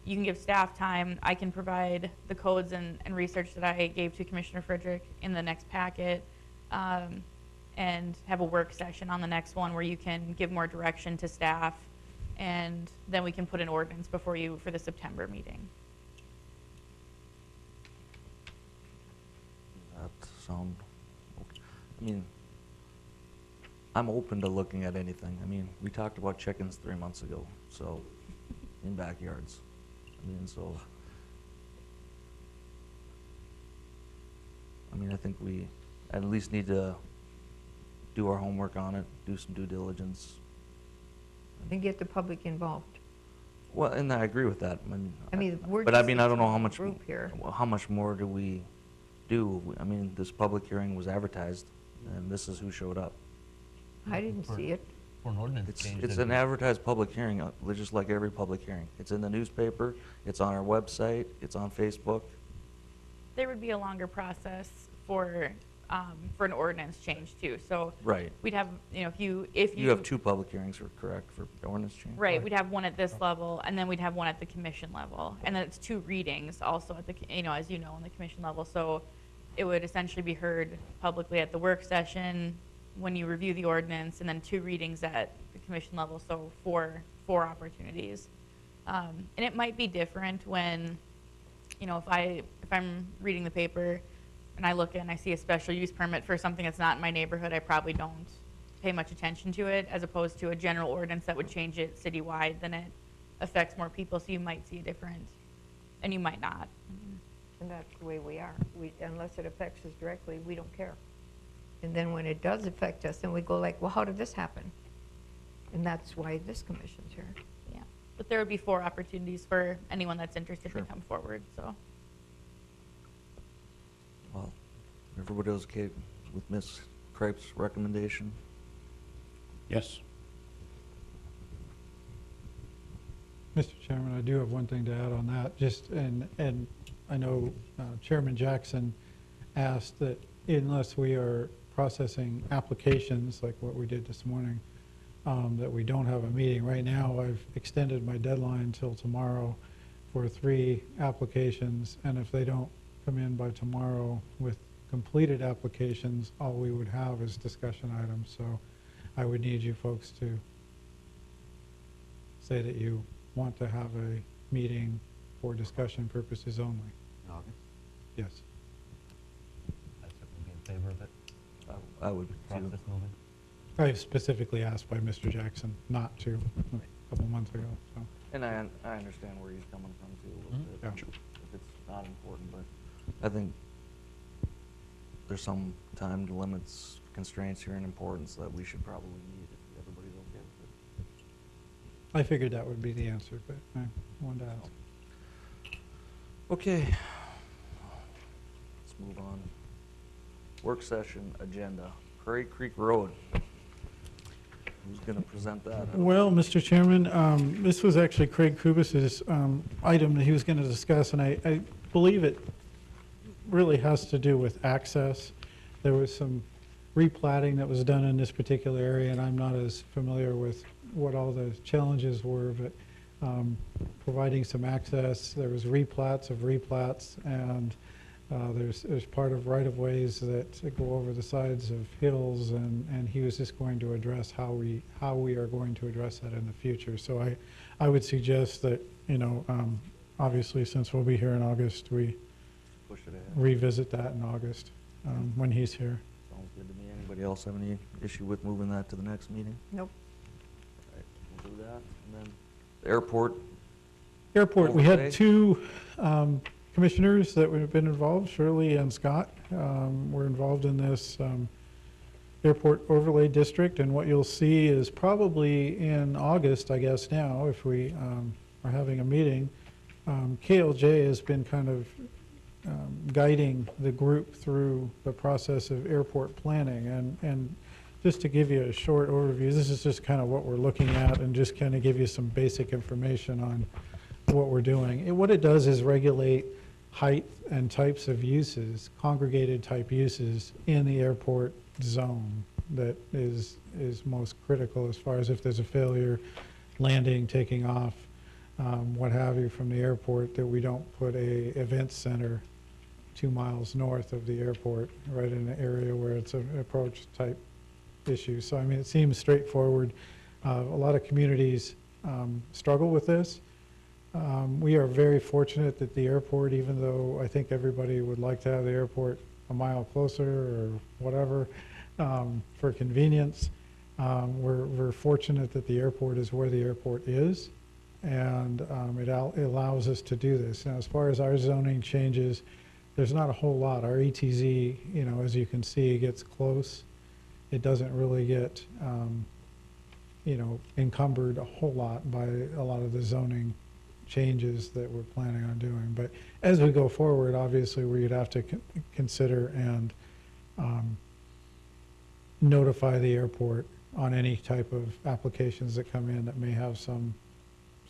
You can give staff time. I can provide the codes and research that I gave to Commissioner Frederick in the next packet, and have a work session on the next one where you can give more direction to staff, and then we can put an ordinance before you for the September meeting. That sound, okay. I mean, I'm open to looking at anything. I mean, we talked about chickens 3 months ago, so, in backyards. I mean, so, I mean, I think we at least need to do our homework on it, do some due diligence. And get the public involved. Well, and I agree with that. I mean, we're but I just mean, I don't know how much, group here. well, how much more do we do? I mean, this public hearing was advertised, and this is who showed up. I didn't see it. For an ordinance change. It's that'd an be- advertised public hearing, just like every public hearing. It's in the newspaper, it's on our website, it's on Facebook. There would be a longer process for an ordinance change too. So Right. we'd have, you know, if you You have 2 public hearings, correct, for ordinance change? right, we'd have one at this level, and then we'd have one at the commission level, and then it's 2 readings also at the, you know, as you know, on the commission level. So it would essentially be heard publicly at the work session when you review the ordinance, and then 2 readings at the commission level. So four opportunities, and it might be different when, you know, if I'm reading the paper and I look and I see a special use permit for something that's not in my neighborhood, I probably don't pay much attention to it, as opposed to a general ordinance that would change it citywide. Then it affects more people, so you might see a different, and you might not. And that's the way we are. Unless it affects us directly, we don't care. And then when it does affect us, then we go like, well, how did this happen? And that's why this commission's here. Yeah, but there would be 4 opportunities for anyone that's interested to come forward, so. Well, everybody was okay with Ms. Kripe's recommendation? Yes. Mr. Chairman, I do have one thing to add on that. Just, and I know Chairman Jackson asked that unless we are processing applications like what we did this morning, that we don't have a meeting. Right now, I've extended my deadline till tomorrow for 3 applications, and if they don't come in by tomorrow with completed applications, all we would have is discussion items. So I would need you folks to say that you want to have a meeting for discussion purposes only. August? Yes. I'd certainly be in favor of it. I would too. Process moving. I specifically asked by Mr. Jackson not to a couple months ago, so. And I understand where he's coming from too, a little bit, Yeah. if it's not important, but I think there's some time limits, constraints here and importance that we should probably meet if everybody's okay with it. I figured that would be the answer, but I wanted to ask. Okay. Let's move on. Work session agenda, Prairie Creek Road. Who's gonna present that? Well, Mr. Chairman, this was actually Craig Kubis's item that he was going to discuss, and I believe it really has to do with access. There was some replatting that was done in this particular area, and I'm not as familiar with what all the challenges were, but providing some access. There was replats of replats, and there's part of right-of-ways that go over the sides of hills, and he was just going to address how we are going to address that in the future. So I would suggest that, you know, obviously, since we'll be here in August, we Push it ahead. revisit that in August when he's here. Sounds good to me. Anybody else have any issue with moving that to the next meeting? Nope. All right, we'll do that. And then the airport. Airport, we had Overlay. 2 commissioners that would have been involved, Shirley and Scott, were involved in this airport overlay district, and what you'll see is probably in August, I guess now, if we are having a meeting, KLJ has been kind of guiding the group through the process of airport planning. And just to give you a short overview, this is just kind of what we're looking at and just kind of give you some basic information on what we're doing. What it does is regulate height and types of uses, congregated type uses in the airport zone that is most critical as far as if there's a failure, landing, taking off, what have you from the airport, that we don't put a event center 2 miles north of the airport, right in an area where it's an approach type issue. So I mean, it seems straightforward. A lot of communities struggle with this. We are very fortunate that the airport, even though I think everybody would like to have the airport a mile closer or whatever, for convenience, we're fortunate that the airport is where the airport is, and it allows us to do this. Now, as far as our zoning changes, there's not a whole lot. Our ETZ, you know, as you can see, gets close. It doesn't really get, you know, encumbered a whole lot by a lot of the zoning changes that we're planning on doing. But as we go forward, obviously, we'd have to consider and notify the airport on any type of applications that come in that may have some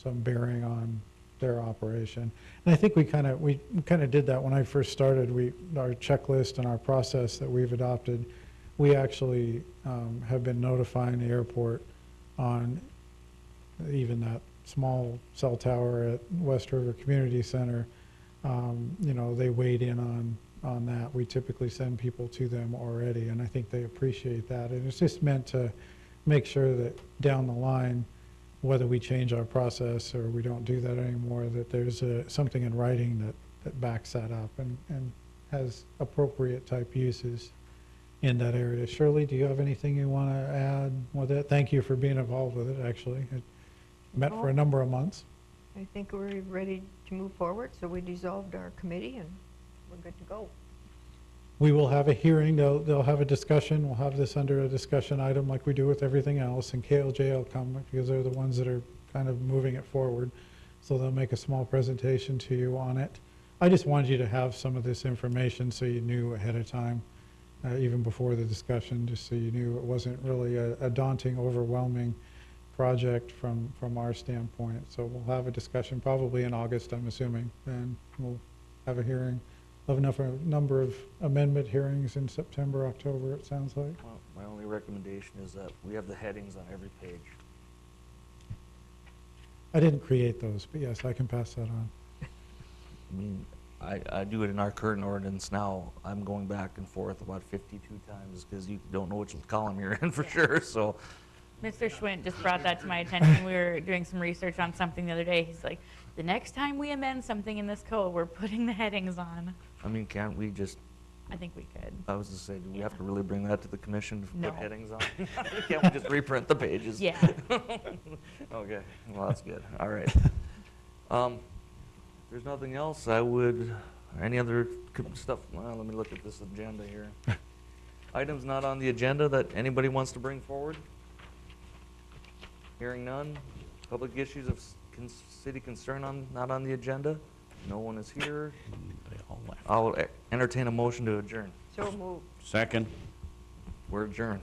bearing on their operation. And I think we kind of did that when I first started. Our checklist and our process that we've adopted, we actually have been notifying the airport on even that small cell tower at West River Community Center. You know, they weighed in on that. We typically send people to them already, and I think they appreciate that. And it's just meant to make sure that down the line, whether we change our process or we don't do that anymore, that there's something in writing that backs that up and has appropriate type uses in that area. Shirley, do you have anything you want to add with it? Thank you for being involved with it, actually. It met for a number of months. I think we're ready to move forward, so we dissolved our committee and we're good to go. We will have a hearing. They'll have a discussion. We'll have this under a discussion item like we do with everything else, and KLJ will come because they're the ones that are kind of moving it forward. So they'll make a small presentation to you on it. I just wanted you to have some of this information so you knew ahead of time, even before the discussion, just so you knew it wasn't really a daunting, overwhelming project from our standpoint. So we'll have a discussion probably in August, I'm assuming, and we'll have a hearing. We'll have a number of amendment hearings in September, October, it sounds like. Well, my only recommendation is that we have the headings on every page. I didn't create those, but yes, I can pass that on. I mean, I do it in our current ordinance now. I'm going back and forth about 52 times because you don't know which column you're in for sure, so. Mr. Schwint just brought that to my attention. We were doing some research on something the other day. He's like, the next time we amend something in this code, we're putting the headings on. I mean, can't we just, I think we could. I was to say, do we have to really bring that to the commission to No. put headings on? Can't we just reprint the pages? Yeah. Okay, well, that's good. All right. If there's nothing else, I would, any other stuff, well, let me look at this agenda here. Items not on the agenda that anybody wants to bring forward? Hearing none. Public issues of city concern not on the agenda? No one is here. They all left. I'll entertain a motion to adjourn. So moved. Second. We're adjourned.